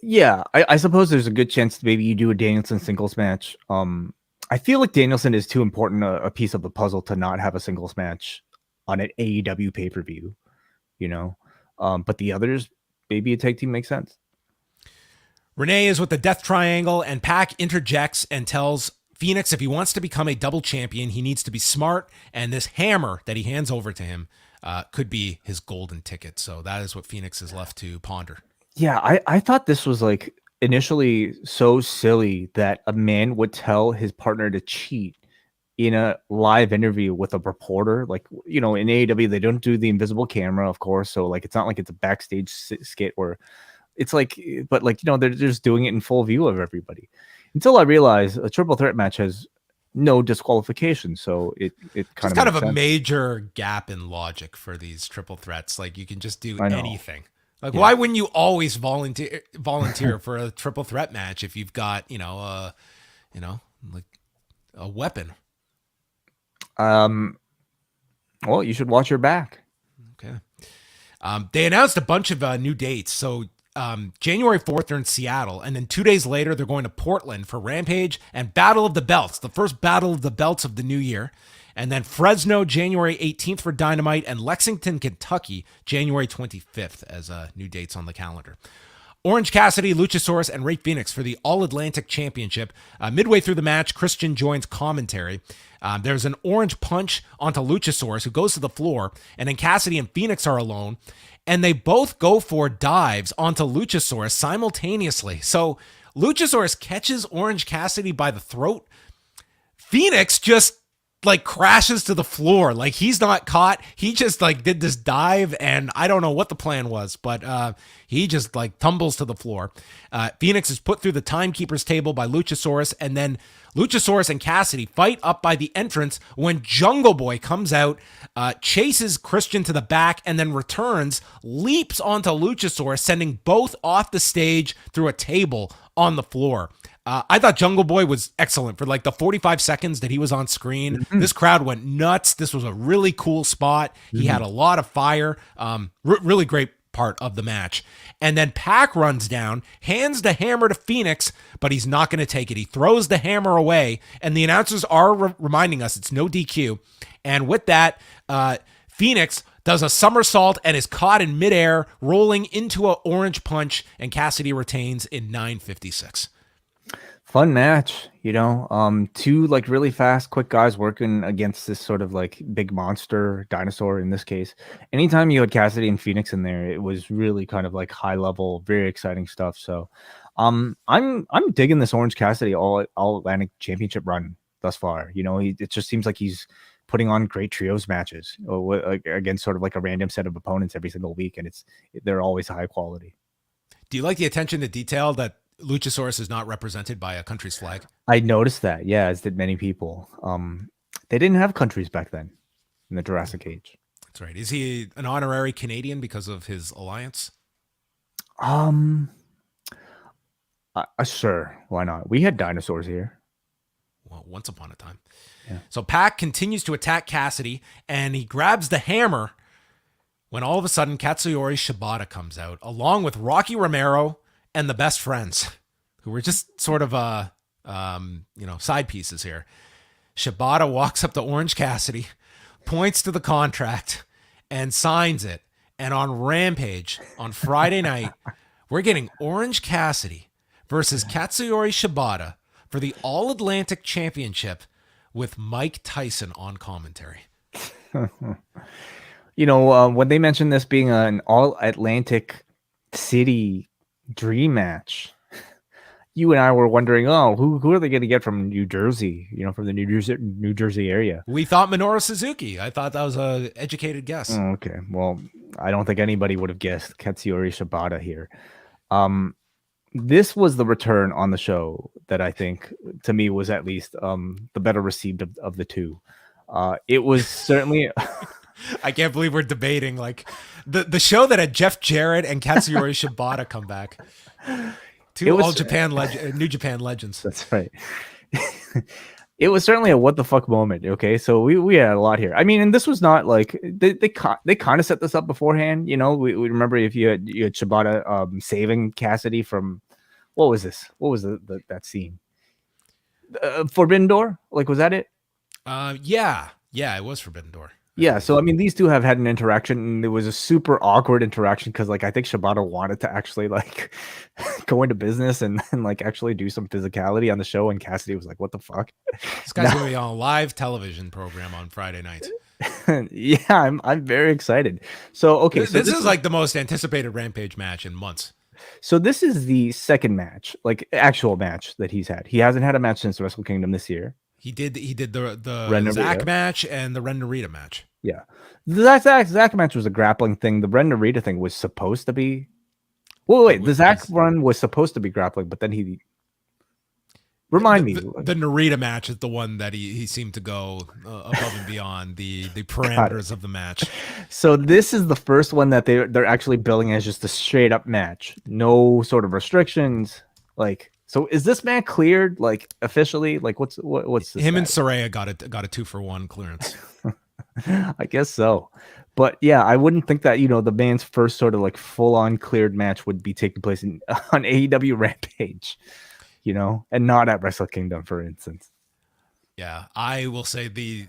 Yeah, I suppose there's a good chance that maybe you do a Danielson singles match. I feel like Danielson is too important a piece of the puzzle to not have a singles match on an AEW pay-per-view, but the others, maybe a tag team makes sense. Renee is with the Death Triangle, and Pac interjects and tells Fenix if he wants to become a double champion, he needs to be smart, and this hammer that he hands over to him could be his golden ticket. So that is what Fenix is left to ponder. Yeah, I thought this was initially so silly that a man would tell his partner to cheat in a live interview with a reporter. In AEW, they don't do the invisible camera, of course. So it's not like it's a backstage skit where it's they're just doing it in full view of everybody. Until I realized a triple threat match has no disqualification. So it kind of a major gap in logic for these triple threats. You can just do anything. Why wouldn't you always volunteer for a triple threat match if you've got, a weapon? Well, you should watch your back. Okay. They announced a bunch of new dates. So January 4th, they're in Seattle. And then 2 days later, they're going to Portland for Rampage and Battle of the Belts, the first Battle of the Belts of the new year. And then Fresno, January 18th for Dynamite, and Lexington, Kentucky, January 25th as new dates on the calendar. Orange Cassidy, Luchasaurus, and Rey Fenix for the All-Atlantic Championship. Midway through the match, Christian joins commentary. There's an orange punch onto Luchasaurus, who goes to the floor, and then Cassidy and Fenix are alone, and they both go for dives onto Luchasaurus simultaneously. So Luchasaurus catches Orange Cassidy by the throat. Fenix just like crashes to the floor. Like he's not caught. He just like did this dive, and I don't know what the plan was, but he just like tumbles to the floor. Fenix is put through the timekeeper's table by Luchasaurus, and then Luchasaurus and Cassidy fight up by the entrance when Jungle Boy comes out, chases Christian to the back, and then returns, leaps onto Luchasaurus, sending both off the stage through a table on the floor. I thought Jungle Boy was excellent for like the 45 seconds that he was on screen. Mm-hmm. This crowd went nuts. This was a really cool spot. He had a lot of fire. Really great part of the match. And then Pac runs down, hands the hammer to Fenix, but he's not going to take it. He throws the hammer away, and the announcers are reminding us it's no DQ. And with that, Fenix does a somersault and is caught in midair, rolling into an orange punch, and Cassidy retains in 9:56. Fun match, you know, two like really fast, quick guys working against this sort of like big monster dinosaur in this case. Anytime you had Cassidy and Fenix in there, it was really kind of like high level, very exciting stuff. So I'm digging this Orange Cassidy all Atlantic Championship run thus far. You know, it just seems like he's putting on great trios matches against sort of like a random set of opponents every single week, and they're always high quality. Do you like the attention to detail that Luchasaurus is not represented by a country's flag? I noticed that, yeah, as did many people. They didn't have countries back then in the Jurassic Age. That's right. Is he an honorary Canadian because of his alliance? Sure, why not? We had dinosaurs here. Well, once upon a time. Yeah. So Pac continues to attack Cassidy, and he grabs the hammer when all of a sudden Katsuyori Shibata comes out, along with Rocky Romero and the Best Friends, who were just sort of side pieces here. Shibata walks up to Orange Cassidy, points to the contract, and signs it. And on Rampage on Friday night, we're getting Orange Cassidy versus Katsuyori Shibata for the All-Atlantic Championship with Mike Tyson on commentary. You know, when they mentioned this being an All-Atlantic City dream match, you and I were wondering, who are they going to get from New Jersey? You know, from the New Jersey area. We thought Minoru Suzuki. I thought that was a educated guess. Oh, okay, well, I don't think anybody would have guessed Katsuyori Shibata here. This was the return on the show that I think, to me, was at least the better received of the two. It was certainly. I can't believe we're debating like the show that had Jeff Jarrett and Katsuyori Shibata come back. Two New Japan legends. That's right. It was certainly a what the fuck moment. Okay, so we had a lot here. I mean, and this was not like they kind of set this up beforehand. You know, we remember if you had Shibata saving Cassidy from what was this? What was that scene? Forbidden Door? Like, was that it? Yeah, it was Forbidden Door. Yeah, so I mean, these two have had an interaction, and it was a super awkward interaction because, like, I think Shibata wanted to actually like go into business and like actually do some physicality on the show, and Cassidy was like, "What the fuck?" This guy's gonna be on a live television program on Friday night. Yeah, I'm very excited. So okay, this is like the most anticipated Rampage match in months. So this is the second match, like actual match that he's had. He hasn't had a match since Wrestle Kingdom this year. He did the Zach match and the Ren Narita match. Yeah. The Zach match was a grappling thing. The Ren Narita thing was supposed to be. Wait. The Zach run was supposed to be grappling, but then he. Remind me. The Narita match is the one that he seemed to go above and beyond the parameters of the match. So this is the first one that they're actually billing as just a straight up match. No sort of restrictions. Like, so is this man cleared, like, officially? Like, what's this? Him and Saraya got a 2-for-1 clearance. I guess so. But yeah, I wouldn't think that, the man's first sort of like full on cleared match would be taking place on AEW Rampage, and not at Wrestle Kingdom, for instance. Yeah, I will say the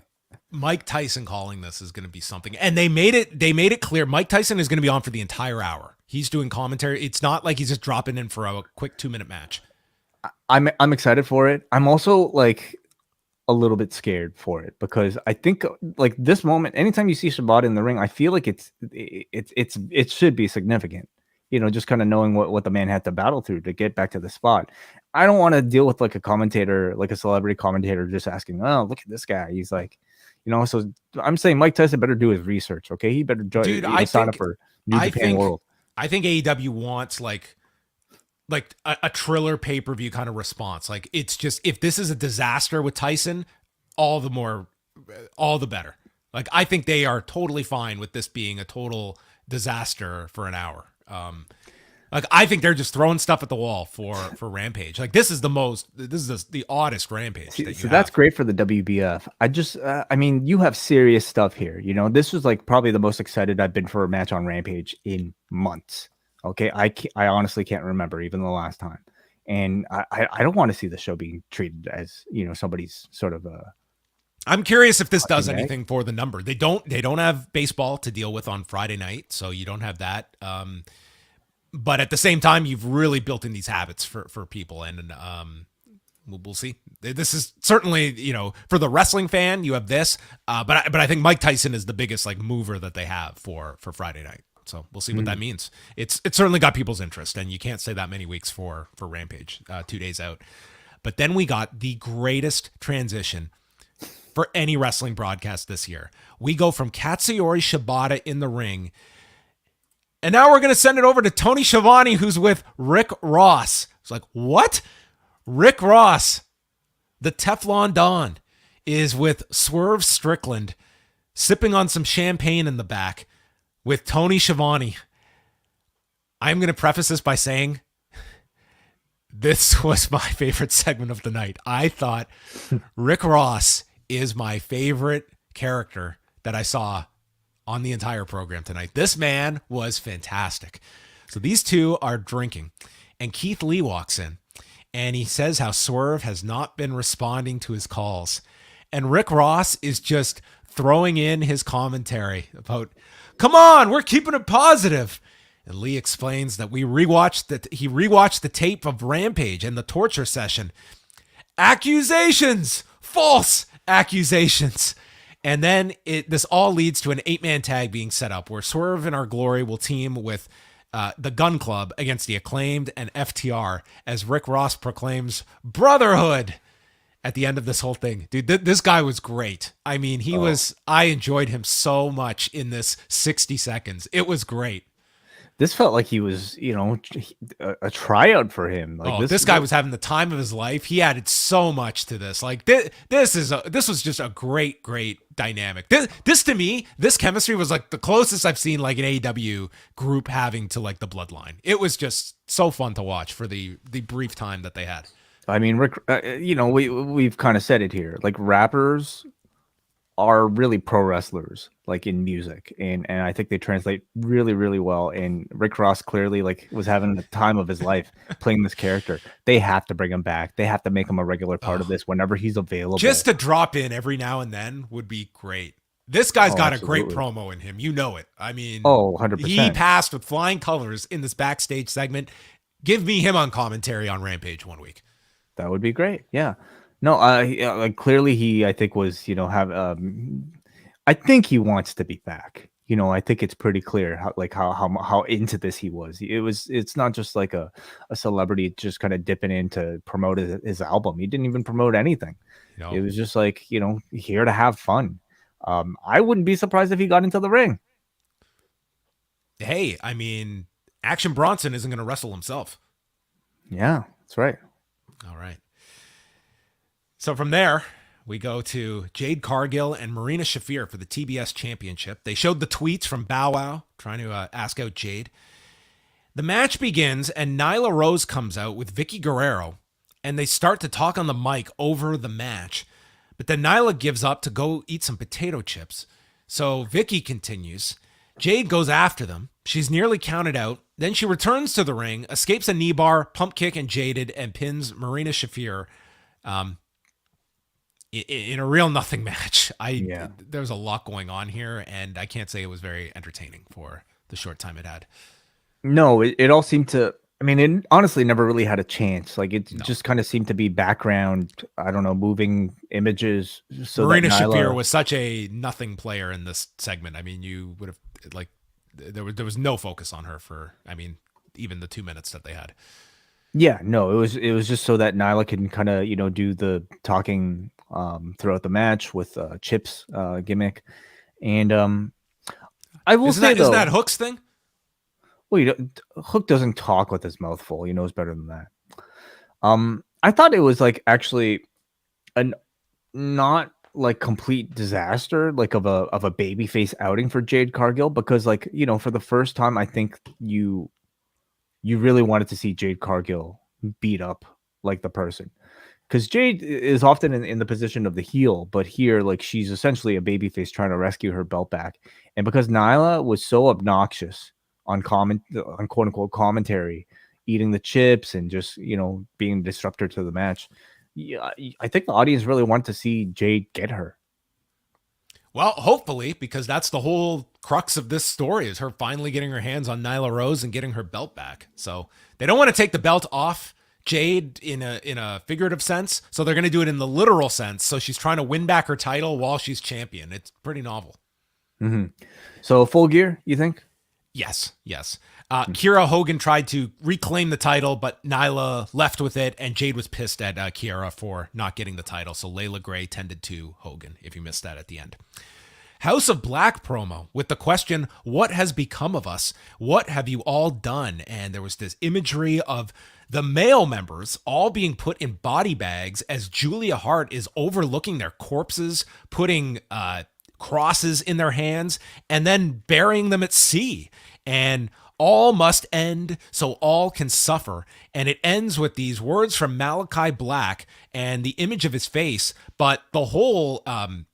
Mike Tyson calling this is going to be something. And they made it clear Mike Tyson is going to be on for the entire hour. He's doing commentary. It's not like he's just dropping in for a quick 2-minute match. I'm excited for it. I'm also like a little bit scared for it because I think like this moment, anytime you see Shibata in the ring, I feel like it should be significant. Just kind of knowing what the man had to battle through to get back to the spot. I don't want to deal with like a commentator, like a celebrity commentator, just asking, "Oh, look at this guy." He's like, So I'm saying Mike Tyson better do his research. Okay, he better sign up for New Japan World. I think AEW wants like a Triller pay-per-view kind of response. Like it's just, if this is a disaster with Tyson, all the better. Like I think they are totally fine with this being a total disaster for an hour. Like I think they're just throwing stuff at the wall for Rampage. Like this is the oddest Rampage. That's great for the WBF. I mean, you have serious stuff here. This was like probably the most excited I've been for a match on Rampage in months. Okay, I honestly can't remember even the last time, and I don't want to see the show being treated as somebody's sort of a. I'm curious if this does anything for the number. They don't have baseball to deal with on Friday night, so you don't have that. But at the same time, you've really built in these habits for people, and we'll see. This is certainly, for the wrestling fan, you have this, but I think Mike Tyson is the biggest like mover that they have for Friday night. So we'll see what that means. It's certainly got people's interest, and you can't say that many weeks for Rampage, 2 days out. But then we got the greatest transition for any wrestling broadcast this year. We go from Katsuyori Shibata in the ring, and now we're going to send it over to Tony Schiavone, who's with Rick Ross. It's like, what? Rick Ross, the Teflon Don, is with Swerve Strickland, sipping on some champagne in the back with Tony Schiavone. I'm going to preface this by saying this was my favorite segment of the night. I thought Rick Ross is my favorite character that I saw on the entire program tonight. This man was fantastic. So these two are drinking, and Keith Lee walks in, and he says how Swerve has not been responding to his calls. And Rick Ross is just throwing in his commentary about, come on, we're keeping it positive. And Lee explains that he rewatched the tape of Rampage and the torture session. Accusations, false accusations. And then this all leads to an 8-man tag being set up where Swerve and Our Glory will team with the Gun Club against the Acclaimed and FTR as Rick Ross proclaims brotherhood at the end of this whole thing. Dude, this guy was great. I mean, I enjoyed him so much in this 60 seconds. It was great. This felt like he was, a tryout for him. Like this guy was having the time of his life. He added so much to this. Like this was just a great dynamic. This to me, this chemistry was like the closest I've seen like an AEW group having to like the Bloodline. It was just so fun to watch for the brief time that they had. I mean, Rick, we've kind of said it here. Like rappers are really pro wrestlers, like in music, and I think they translate really, really well. And Rick Ross clearly like was having the time of his life playing this character. They have to bring him back. They have to make him a regular part of this whenever he's available. Just to drop in every now and then would be great. This guy's got absolutely a great promo in him. You know it. I mean, 100%. He passed with flying colors in this backstage segment. Give me him on commentary on Rampage one week. That would be great. Yeah. No, like clearly he, I think was, I think he wants to be back. I think it's pretty clear how into this he was. It's not just like a celebrity just kind of dipping in to promote his album. He didn't even promote anything. It was just like, here to have fun. I wouldn't be surprised if he got into the ring. Hey, I mean, Action Bronson isn't going to wrestle himself. Yeah, that's right. All right. So from there, we go to Jade Cargill and Marina Shafir for the TBS Championship. They showed the tweets from Bow Wow trying to ask out Jade. The match begins, and Nyla Rose comes out with Vicky Guerrero, and they start to talk on the mic over the match. But then Nyla gives up to go eat some potato chips. So Vicky continues. Jade goes after them. She's nearly counted out. Then she returns to the ring, escapes a knee bar, pump kick, and Jaded, and pins Marina Shafir in a real nothing match. There was a lot going on here, and I can't say it was very entertaining for the short time it had. No, it all seemed to. I mean, it honestly never really had a chance. Like it just kind of seemed to be background. I don't know, moving images. So Marina Shafir was such a nothing player in this segment. I mean, you would have there was no focus on her for. I mean, even the 2 minutes that they had. Yeah, no, it was just so that Nyla can kind of do the talking throughout the match with Chip's gimmick, and I will say though, isn't that Hook's thing? Well, Hook doesn't talk with his mouth full. He knows better than that. I thought it was like actually not like complete disaster, like of a babyface outing for Jade Cargill, because like for the first time, I think you really wanted to see Jade Cargill beat up like the person, because Jade is often in the position of the heel, but here like she's essentially a babyface trying to rescue her belt back, and because Nyla was so obnoxious on quote unquote commentary, eating the chips and just being a disruptor to the match. Yeah, I think the audience really wanted to see Jade get her. Well, hopefully, because that's the whole crux of this story, is her finally getting her hands on Nyla Rose and getting her belt back. So they don't want to take the belt off Jade in a figurative sense, so they're going to do it in the literal sense. So she's trying to win back her title while she's champion. It's pretty novel. Mm-hmm. So Full Gear, you think? Yes. Kiera Hogan tried to reclaim the title, but Nyla left with it, and Jade was pissed at Kiera for not getting the title. So Layla Gray tended to Hogan, if you missed that at the end. House of Black promo with the question, what has become of us? What have you all done? And there was this imagery of the male members all being put in body bags as Julia Hart is overlooking their corpses, putting crosses in their hands, and then burying them at sea. And all must end so all can suffer. And it ends with these words from Malachi Black and the image of his face. But the whole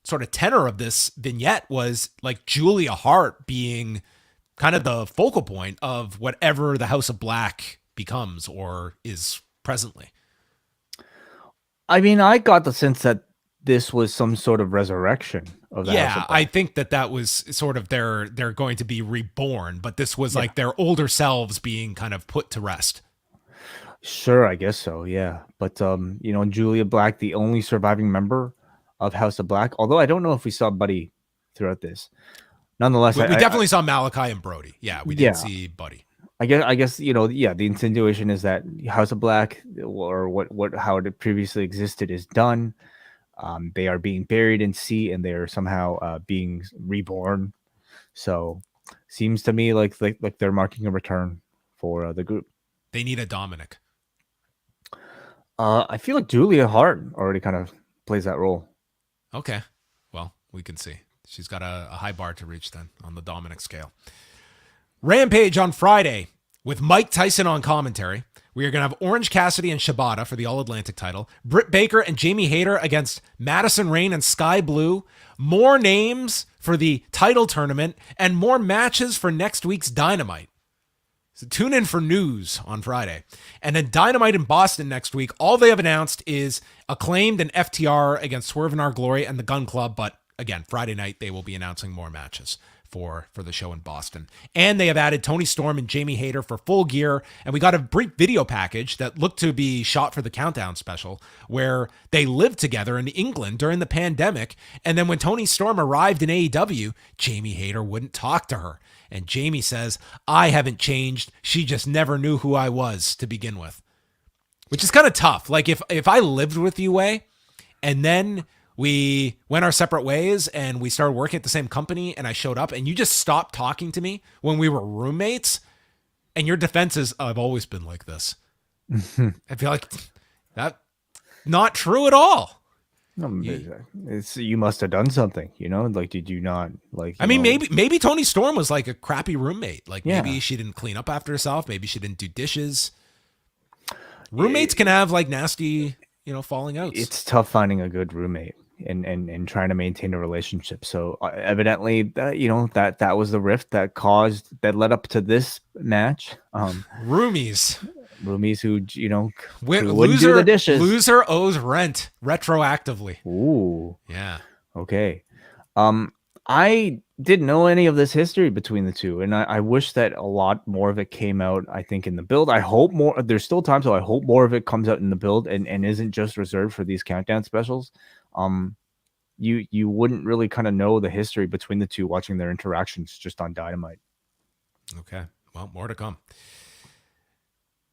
sort of tenor of this vignette was like Julia Hart being kind of the focal point of whatever the House of Black becomes or is presently. I mean, I got the sense that this was some sort of resurrection of the House of Black. I think that was sort of they're going to be reborn, but this was like their older selves being kind of put to rest. Sure, I guess so, yeah. But Julia Black, the only surviving member of House of Black, although I don't know if we saw Buddy throughout this. Nonetheless, we definitely saw Malachi and Brody. Yeah, we didn't see Buddy. I guess the insinuation is that House of Black, or how it previously existed, is done. They are being buried in sea, and they are somehow being reborn. So, seems to me like they're marking a return for the group. They need a Dominic. I feel like Julia Hart already kind of plays that role. Okay, well, we can see. She's got a high bar to reach then on the Dominic scale. Rampage on Friday with Mike Tyson on commentary. We are going to have Orange Cassidy and Shibata for the All-Atlantic title. Britt Baker and Jamie Hayter against Madison Rayne and Sky Blue. More names for the title tournament and more matches for next week's Dynamite. So tune in for news on Friday. And then Dynamite in Boston next week. All they have announced is Acclaimed and FTR against Swerve in Our Glory and the Gun Club. But again, Friday night, they will be announcing more matches for the show in Boston. And they have added Tony Storm and Jamie Hayter for Full Gear. And we got a brief video package that looked to be shot for the Countdown special, where they lived together in England during the pandemic. And then when Tony Storm arrived in AEW, Jamie Hayter wouldn't talk to her. And Jamie says, I haven't changed. She just never knew who I was to begin with. Which is kind of tough. Like if I lived with you, Way, and then we went our separate ways and we started working at the same company and I showed up and you just stopped talking to me when we were roommates, and your defense is, I've always been like this. I feel like that's not true at all. It's you must have done something, like, did you not like, I mean, maybe Tony Storm was like a crappy roommate. Like maybe she didn't clean up after herself. Maybe she didn't do dishes. Roommates can have like nasty, falling outs. It's tough finding a good roommate. and trying to maintain a relationship. So evidently, that was the rift that led up to this match. Roomies. Roomies who wouldn't do the dishes. Loser owes rent retroactively. Ooh, yeah. Okay. I didn't know any of this history between the two, and I wish that a lot more of it came out, I think, in the build. I hope more. There's still time, so I hope more of it comes out in the build and isn't just reserved for these countdown specials. You wouldn't really kind of know the history between the two watching their interactions just on Dynamite. Okay. Well, more to come.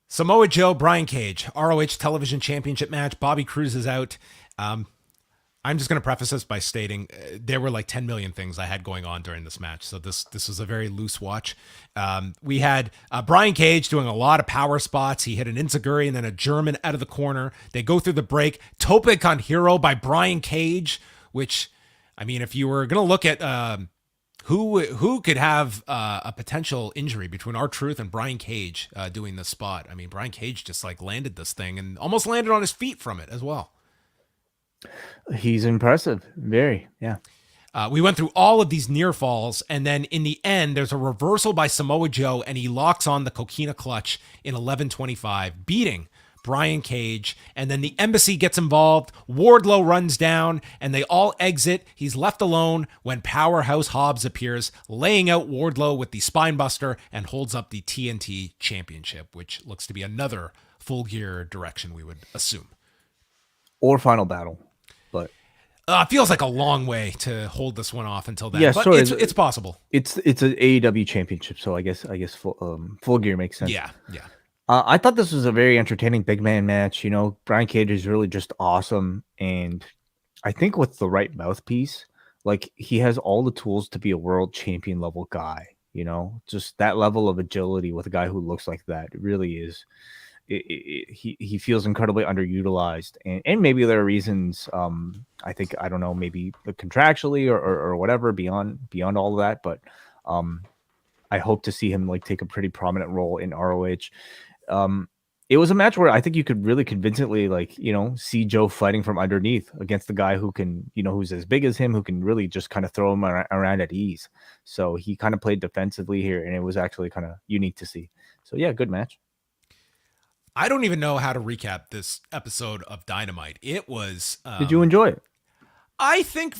Samoa Joe, Brian Cage, ROH Television Championship match. Bobby Cruz is out. I'm just going to preface this by stating there were like 10 million things I had going on during this match. So this was a very loose watch. We had Brian Cage doing a lot of power spots. He hit an enziguri and then a German out of the corner. They go through the break. Tope con Hero by Brian Cage, which, I mean, if you were going to look at who could have a potential injury between R-Truth and Brian Cage doing this spot. I mean, Brian Cage just like landed this thing and almost landed on his feet from it as well. He's impressive. Very, yeah. We went through all of these near falls, and then in the end, there's a reversal by Samoa Joe, and he locks on the Coquina Clutch in 11:25, beating Brian Cage, and then the Embassy gets involved. Wardlow runs down, and they all exit. He's left alone when Powerhouse Hobbs appears, laying out Wardlow with the Spinebuster, and holds up the TNT Championship, which looks to be another Full Gear direction, we would assume. Or Final Battle. But it feels like a long way to hold this one off until then. Yeah, but it's possible. It's an AEW championship, so I guess Full Gear makes sense. Yeah. I thought this was a very entertaining big man match. You know, Brian Cage is really just awesome, and I think with the right mouthpiece, like he has all the tools to be a world champion level guy. You know, just that level of agility with a guy who looks like that really is. He feels incredibly underutilized, and maybe there are reasons. I think, I don't know, maybe contractually or whatever beyond all of that, but I hope to see him like take a pretty prominent role in ROH. It was a match where I think you could really convincingly see Joe fighting from underneath against the guy who can, who's as big as him, who can really just kind of throw him around at ease. So he kind of played defensively here, and it was actually kind of unique to see. So yeah, good match. I don't even know how to recap this episode of Dynamite. It was... Did you enjoy it? I think...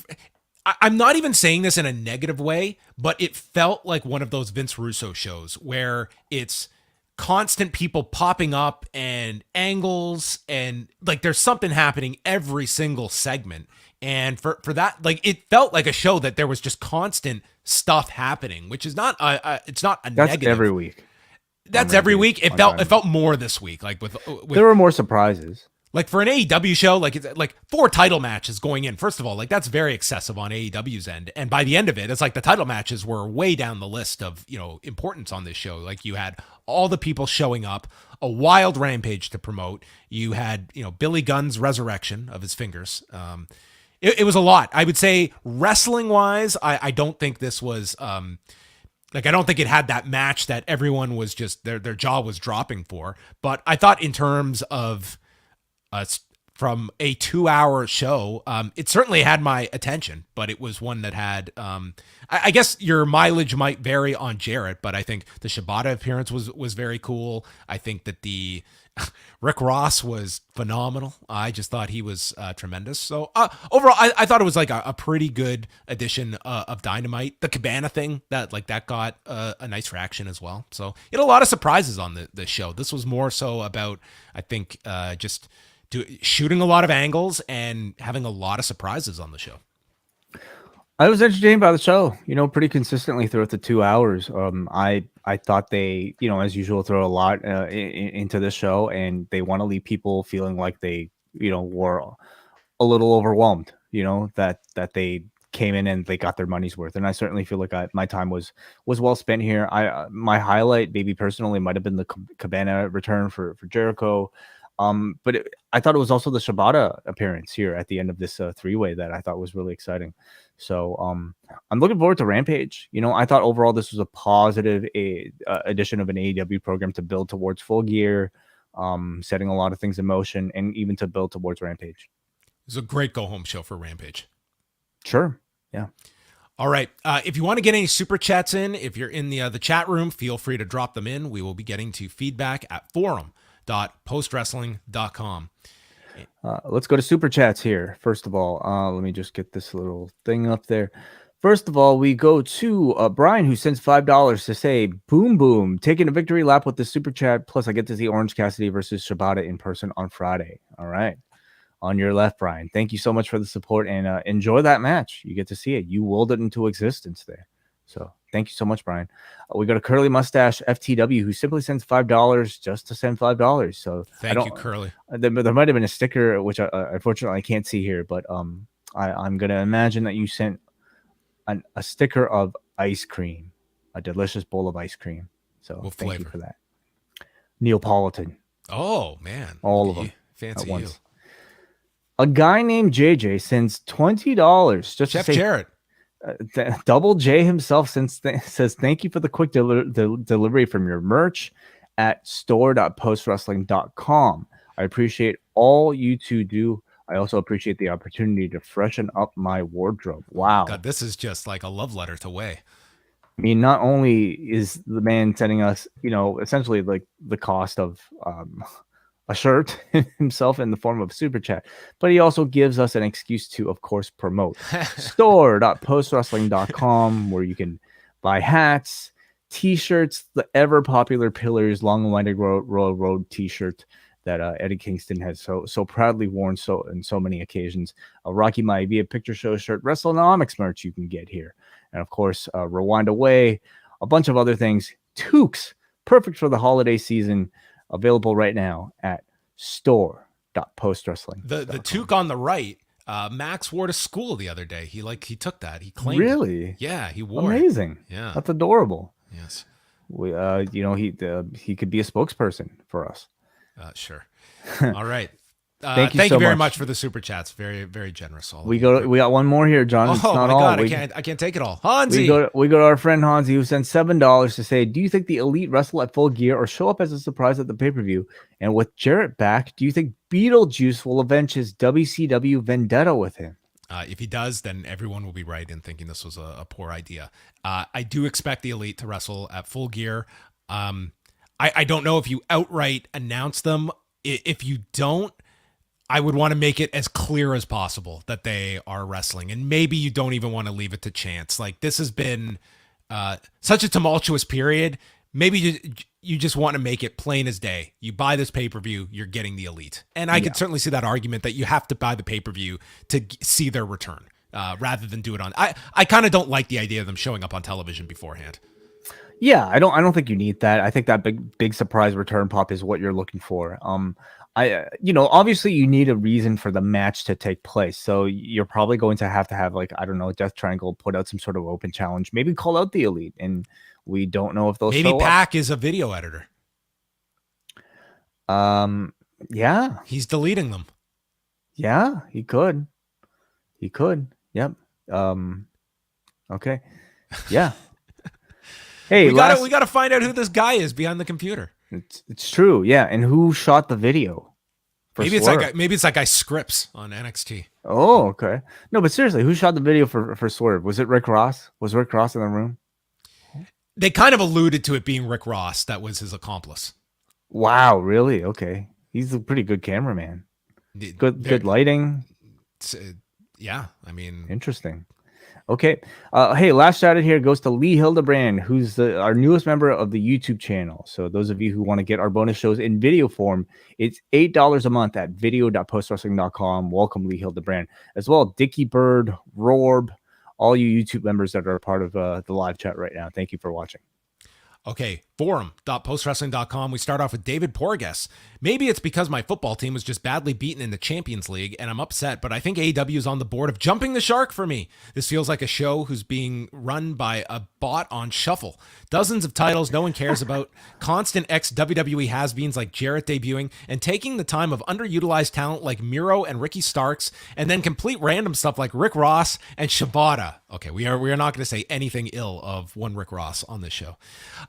I'm not even saying this in a negative way, but it felt like one of those Vince Russo shows where it's constant people popping up and angles and like there's something happening every single segment. And for that, like it felt like a show that there was just constant stuff happening, which is not it's not a That's negative. Every week. That's every week. It felt more this week. Like with there were more surprises. Like for an AEW show, like it's like 4 title matches going in. First of all, like that's very excessive on AEW's end. And by the end of it, it's like the title matches were way down the list of, importance on this show. Like you had all the people showing up, a wild Rampage to promote. You had, Billy Gunn's resurrection of his fingers. It was a lot. I would say wrestling wise, I don't think this was, I don't think it had that match that everyone was just their jaw was dropping for. But I thought in terms of from a 2-hour show, it certainly had my attention, but it was one that had, I guess your mileage might vary on Jarrett, but I think the Shibata appearance was very cool. I think that the Rick Ross was phenomenal. I just thought he was tremendous. So overall, I thought it was like a pretty good edition of Dynamite. The Cabana thing that got a nice reaction as well. So it had a lot of surprises on the show. This was more so about, I think, just shooting a lot of angles and having a lot of surprises on the show. I was entertained by the show, pretty consistently throughout the 2 hours. I thought they, as usual, throw a lot into this show, and they want to leave people feeling like they, were a little overwhelmed, that they came in and they got their money's worth. And I certainly feel like my time was well spent here. My highlight, maybe personally, might have been the Cabana return for Jericho. But I thought it was also the Shibata appearance here at the end of this 3-way that I thought was really exciting. So I'm looking forward to Rampage. I thought overall this was a positive addition of an AEW program to build towards Full Gear, setting a lot of things in motion, and even to build towards Rampage. was a great go-home show for Rampage. Sure. Yeah. All right. If you want to get any super chats in, if you're in the chat room, feel free to drop them in. We will be getting to feedback at forum.postwrestling.com. Let's go to super chats here. First of all, let me just get this little thing up there. First of all, we go to Brian, who sends $5 to say, boom, boom, taking a victory lap with the super chat. Plus, I get to see Orange Cassidy versus Shibata in person on Friday. All right. On your left, Brian. Thank you so much for the support, and enjoy that match. You get to see it. You willed it into existence there. So thank you so much, Brian. We got a Curly Mustache FTW who simply sends $5 just to send $5. So thank you, Curly. There might have been a sticker, which unfortunately I can't see here, but I'm going to imagine that you sent a sticker of ice cream, a delicious bowl of ice cream. So what thank flavor? you for that. Neapolitan. Oh, man. All of them. Fancy at you. once. A guy named JJ sends $20 just Jeff to say, Jarrett. Double J himself says thank you for the quick delivery from your merch at store.postwrestling.com. I appreciate all you two do. I also appreciate the opportunity to freshen up my wardrobe. Wow. God, this is just like a love letter to Way. I mean, not only is the man sending us, essentially like the cost of a shirt himself in the form of super chat, but he also gives us an excuse to, of course, promote store.postwrestling.com, where you can buy hats, t-shirts, the ever popular Pillars Long and Winding Royal Road t-shirt that Eddie Kingston has so proudly worn in so many occasions. A Rocky Maivia picture show shirt, WrestleNomics merch you can get here, and of course, Rewind-A-Way, a bunch of other things. Toques, perfect for the holiday season. Available right now at store.postwrestling. The toque on the right, Max wore to school the other day. He took that. He claimed really? it. Yeah, he wore Amazing. it. Yeah. That's adorable. Yes. We he could be a spokesperson for us. Sure. All right. Thank you very much for the super chats. Very, very generous. We got one more here, John. It's oh not my all. God, I can't take it all. Hansi. We go to our friend Hansi, who sent $7 to say, do you think the Elite wrestle at Full Gear or show up as a surprise at the pay-per-view? And with Jarrett back, do you think Beetlejuice will avenge his WCW vendetta with him? If he does, then everyone will be right in thinking this was a poor idea. I do expect the Elite to wrestle at Full Gear. I don't know if you outright announce them. If you don't, I would want to make it as clear as possible that they are wrestling. And maybe you don't even want to leave it to chance. Like, this has been such a tumultuous period. Maybe you just want to make it plain as day. You buy this pay-per-view, you're getting the Elite. And I could certainly see that argument that you have to buy the pay-per-view to see their return rather than do it on. I kind of don't like the idea of them showing up on television beforehand. Yeah, I don't think you need that. I think that big surprise return pop is what you're looking for. Obviously you need a reason for the match to take place. So you're probably going to have like, I don't know, Death Triangle put out some sort of open challenge, maybe call out the Elite, and we don't know if those maybe show Pac up. is a video editor. Yeah, he's deleting them. Yeah, he could. Yep. Okay. Yeah. Hey, we gotta find out who this guy is behind the computer. It's true, yeah. And who shot the video? Maybe it's that guy Scripps on NXT. Oh, okay. No, but seriously, who shot the video for Swerve? Was it Rick Ross? Was Rick Ross in the room? They kind of alluded to it being Rick Ross. That was his accomplice. Wow, really? Okay, he's a pretty good cameraman. Good lighting. Yeah, I mean, interesting. Okay. Hey, last shout out here goes to Lee Hildebrand, who's our newest member of the YouTube channel. So those of you who want to get our bonus shows in video form, it's $8 a month at video.postwrestling.com. Welcome, Lee Hildebrand. As well, Dickie Bird, Rorb, all you YouTube members that are a part of the live chat right now. Thank you for watching. Okay, forum.postwrestling.com. We start off with David Porges. Maybe it's because my football team was just badly beaten in the Champions League and I'm upset, but I think AEW is on the board of jumping the shark for me. This feels like a show who's being run by a bot on shuffle. Dozens of titles no one cares about, constant ex-WWE has-beens like Jarrett debuting, and taking the time of underutilized talent like Miro and Ricky Starks, and then complete random stuff like Rick Ross and Shibata. Okay, we are not going to say anything ill of one Rick Ross on this show.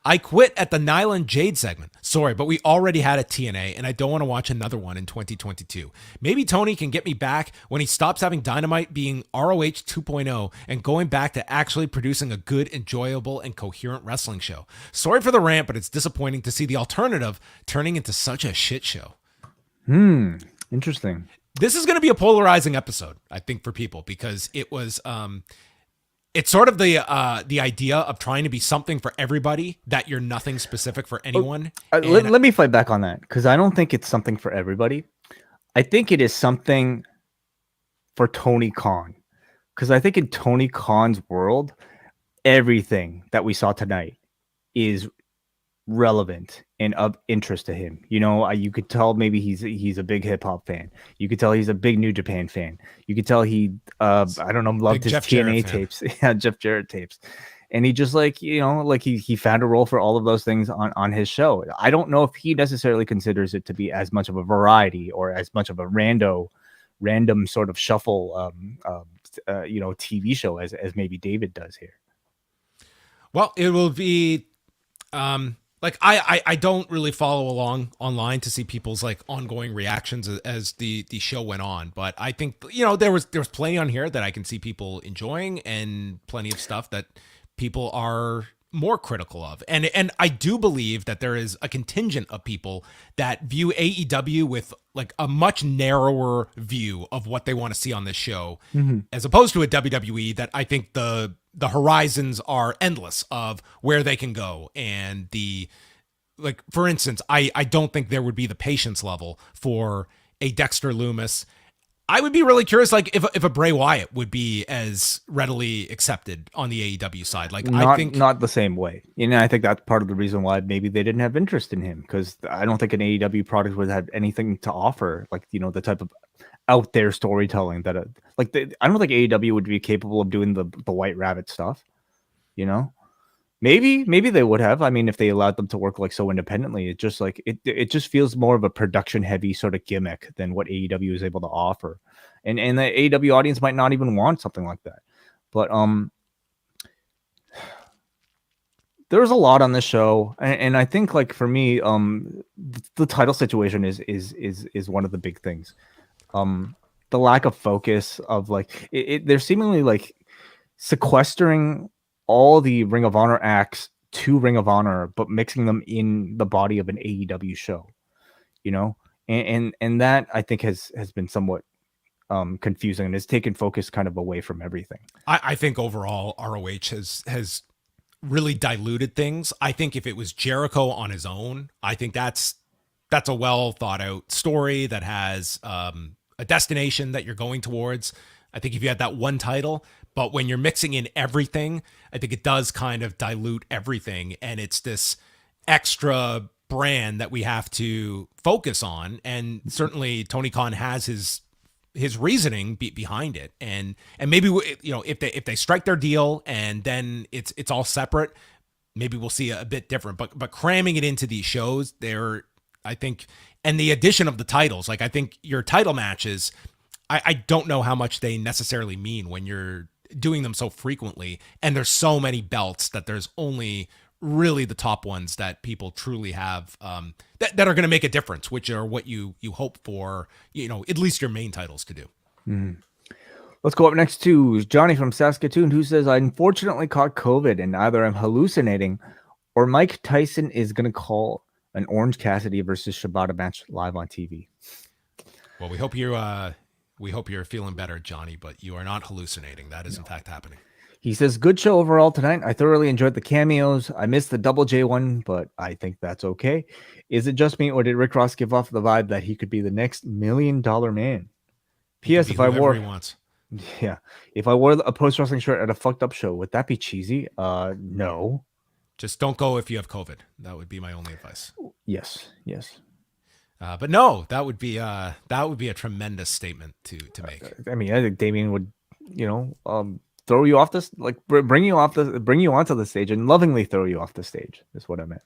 I quit at the Nyla Jade segment. Sorry, but we already had a TNA, and I don't want to watch another one in 2022. Maybe Tony can get me back when he stops having Dynamite being ROH 2.0 and going back to actually producing a good, enjoyable, and coherent wrestling show. Sorry for the rant, but it's disappointing to see the alternative turning into such a shit show. Interesting. This is going to be a polarizing episode, I think, for people, because it was... it's sort of the idea of trying to be something for everybody that you're nothing specific for anyone. Let me fight back on that, because I don't think it's something for everybody. I think it is something for Tony Khan, because I think in Tony Khan's world, everything that we saw tonight is relevant and of interest to him. You know, you could tell maybe he's a big hip hop fan. You could tell he's a big New Japan fan. You could tell he I don't know, loved his TNA tapes. Yeah, Jeff Jarrett tapes. And he just like, you know, like he found a role for all of those things on his show. I don't know if he necessarily considers it to be as much of a variety or as much of a random sort of shuffle you know, TV show as maybe David does here. Well, it will be like I don't really follow along online to see people's like ongoing reactions as the show went on, but I think, you know, there was plenty on here that I can see people enjoying and plenty of stuff that people are more critical of. And I do believe that there is a contingent of people that view AEW with like a much narrower view of what they want to see on this show, as opposed to a WWE that I think the horizons are endless of where they can go. And like, for instance, I don't think there would be the patience level for a Dexter Lumis. I would be really curious, like if a Bray Wyatt would be as readily accepted on the AEW side. Like, I think not the same way. You know, I think that's part of the reason why maybe they didn't have interest in him, because I don't think an AEW product would have anything to offer, like, you know, the type of out there storytelling that I don't think AEW would be capable of doing the White Rabbit stuff. You know, maybe they would have. I mean, if they allowed them to work like so independently, it just like it just feels more of a production heavy sort of gimmick than what AEW is able to offer, and the AEW audience might not even want something like that. But there's a lot on this show, and I think, like, for me, the title situation is one of the big things. The lack of focus of like they're seemingly like sequestering all the Ring of Honor acts to Ring of Honor, but mixing them in the body of an AEW show, you know, and that I think has been somewhat confusing and has taken focus kind of away from everything. I think overall ROH has really diluted things. I think if it was Jericho on his own, I think that's a well thought out story that has a destination that you're going towards. I think if you had that one title, but when you're mixing in everything, I think it does kind of dilute everything. And it's this extra brand that we have to focus on. And certainly Tony Khan has his reasoning behind it. And maybe, you know, if they strike their deal and then it's all separate, maybe we'll see a bit different, but cramming it into these shows there, I think, and the addition of the titles, like I think your title matches, I don't know how much they necessarily mean when you're doing them so frequently. And there's so many belts that there's only really the top ones that people truly have that are going to make a difference, which are what you hope for, you know, at least your main titles to do. Let's go up next to Johnny from Saskatoon, who says, I unfortunately caught COVID and either I'm hallucinating or Mike Tyson is going to call an Orange Cassidy versus Shibata match live on TV. Well, we hope you're feeling better, Johnny, but you are not hallucinating. That is in fact happening. He says, good show overall tonight. I thoroughly enjoyed the cameos. I missed the Double J one, but I think that's okay. Is it just me, or did Rick Ross give off the vibe that he could be the next $1 million man? P.S. If I wore, if I wore a post wrestling shirt at a fucked up show, would that be cheesy? No. Just don't go if you have COVID. That would be my only advice. Yes. But no, that would be a tremendous statement to make. I mean, I think Damien would, you know, throw you off this, like bring you onto the stage and lovingly throw you off the stage is what I meant.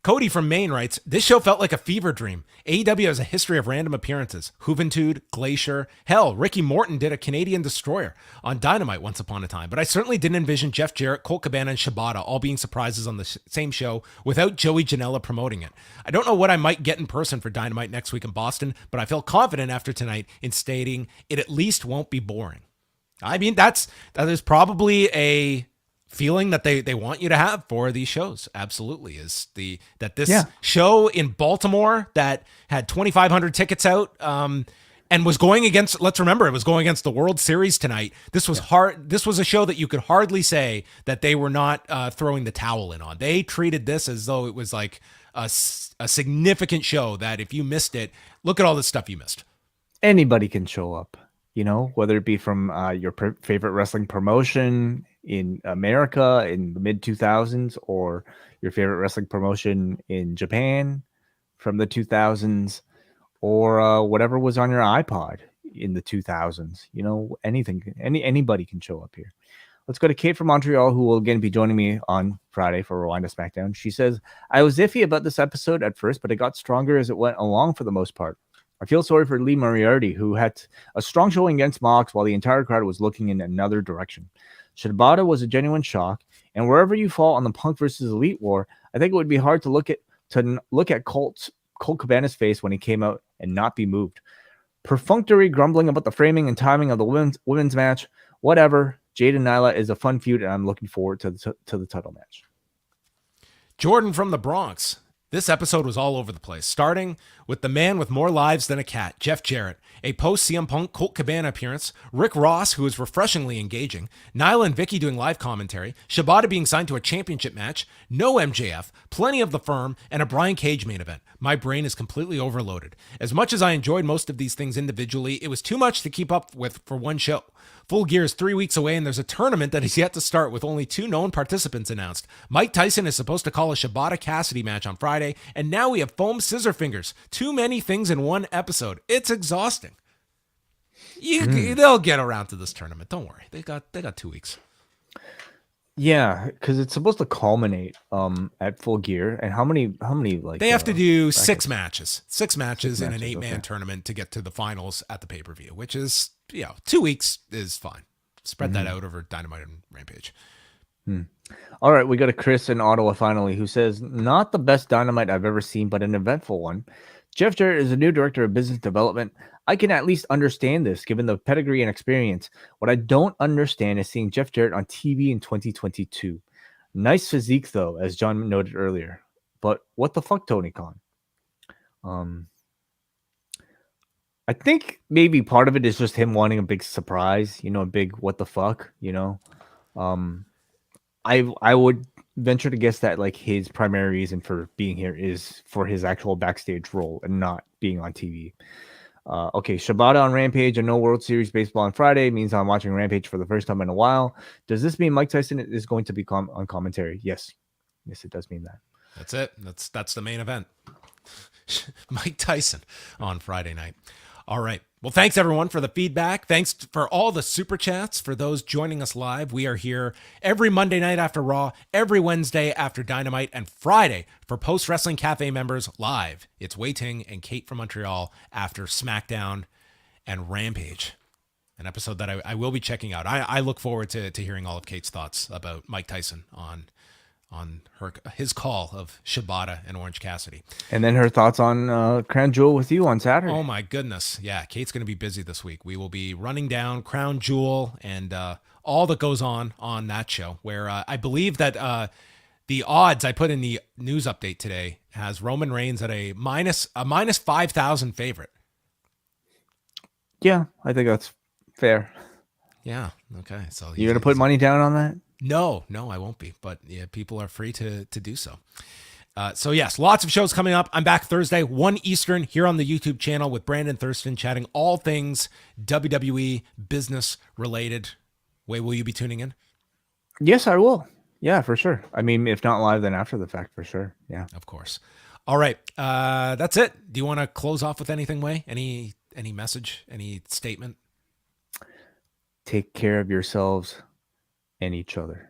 Cody from Maine writes, this show felt like a fever dream. AEW has a history of random appearances. Juventud, Glacier, hell, Ricky Morton did a Canadian Destroyer on Dynamite once upon a time, but I certainly didn't envision Jeff Jarrett, Colt Cabana, and Shibata all being surprises on the same show without Joey Janela promoting it. I don't know what I might get in person for Dynamite next week in Boston, but I feel confident after tonight in stating it at least won't be boring. I mean, that is probably a feeling that they want you to have for these shows. Absolutely, is that this show in Baltimore that had 2,500 tickets out and was going against, let's remember, it was going against the World Series tonight. This was hard. This was a show that you could hardly say that they were not throwing the towel in on. They treated this as though it was like a significant show that if you missed it, look at all the stuff you missed. Anybody can show up, whether it be from your favorite wrestling promotion in America in the mid 2000s or your favorite wrestling promotion in Japan from the 2000s or whatever was on your iPod in the 2000s. Anybody can show up here. Let's go to Kate from Montreal, who will again be joining me on Friday for Rewind to SmackDown. She says, I was iffy about this episode at first, but it got stronger as it went along for the most part. I feel sorry for Lee Moriarty, who had a strong showing against Mox while the entire crowd was looking in another direction. Shibata was a genuine shock, and wherever you fall on the Punk versus Elite war, I think it would be hard to look at Colt Cabana's face when he came out and not be moved. Perfunctory grumbling about the framing and timing of the women's match, whatever. Jade and Nyla is a fun feud, and I'm looking forward to the title match. Jordan from the Bronx. This episode was all over the place, starting with the man with more lives than a cat, Jeff Jarrett, a post-CM Punk Colt Cabana appearance, Rick Ross, who was refreshingly engaging, Nyla and Vicky doing live commentary, Shibata being signed to a championship match, no MJF, plenty of The Firm, and a Brian Cage main event. My brain is completely overloaded. As much as I enjoyed most of these things individually, it was too much to keep up with for one show. Full Gear is 3 weeks away, and there's a tournament that is yet to start with only 2 known participants announced. Mike Tyson is supposed to call a Shibata Cassidy match on Friday, and now we have foam scissor fingers. Too many things in one episode. It's exhausting. They'll get around to this tournament. Don't worry. They got 2 weeks. Yeah, because it's supposed to culminate at Full Gear, and how many like they have to do brackets? 6 matches in an 8-man tournament to get to the finals at the pay-per-view, which is 2 weeks is fine. Spread that out over Dynamite and Rampage. All right, we go to Chris in Ottawa finally, who says, not the best Dynamite I've ever seen, but an eventful one. Jeff Jarrett is a new director of business development. I can at least understand this, given the pedigree and experience. What I don't understand is seeing Jeff Jarrett on TV in 2022. Nice physique, though, as John noted earlier. But what the fuck, Tony Khan? I think maybe part of it is just him wanting a big surprise, a big what the fuck, I would venture to guess that like his primary reason for being here is for his actual backstage role and not being on TV. Okay, Shibata on Rampage and no World Series baseball on Friday means I'm watching Rampage for the first time in a while. Does this mean Mike Tyson is going to be on commentary? Yes, it does mean that. That's it. That's the main event. Mike Tyson on Friday night. All right. Well, thanks everyone for the feedback. Thanks for all the super chats for those joining us live. We are here every Monday night after Raw, every Wednesday after Dynamite, and Friday for Post Wrestling Cafe members live. It's Wai Ting and Kate from Montreal after SmackDown and Rampage, an episode that I will be checking out. I look forward to hearing all of Kate's thoughts about Mike Tyson on his call of Shibata and Orange Cassidy. And then her thoughts on Crown Jewel with you on Saturday. Oh my goodness. Yeah, Kate's going to be busy this week. We will be running down Crown Jewel and all that goes on that show, where I believe that the odds I put in the news update today has Roman Reigns at a minus 5,000 favorite. Yeah, I think that's fair. Yeah. Okay. So you're going to put money down on that? No, I won't be. But yeah, people are free to do so. So yes, lots of shows coming up. I'm back Thursday, 1 Eastern, here on the YouTube channel with Brandon Thurston, chatting all things WWE business related. Wai, will you be tuning in? Yes, I will. Yeah, for sure. I mean, if not live, then after the fact, for sure. Yeah, of course. All right, that's it. Do you want to close off with anything, Wai? Any message? Any statement? Take care of yourselves and each other.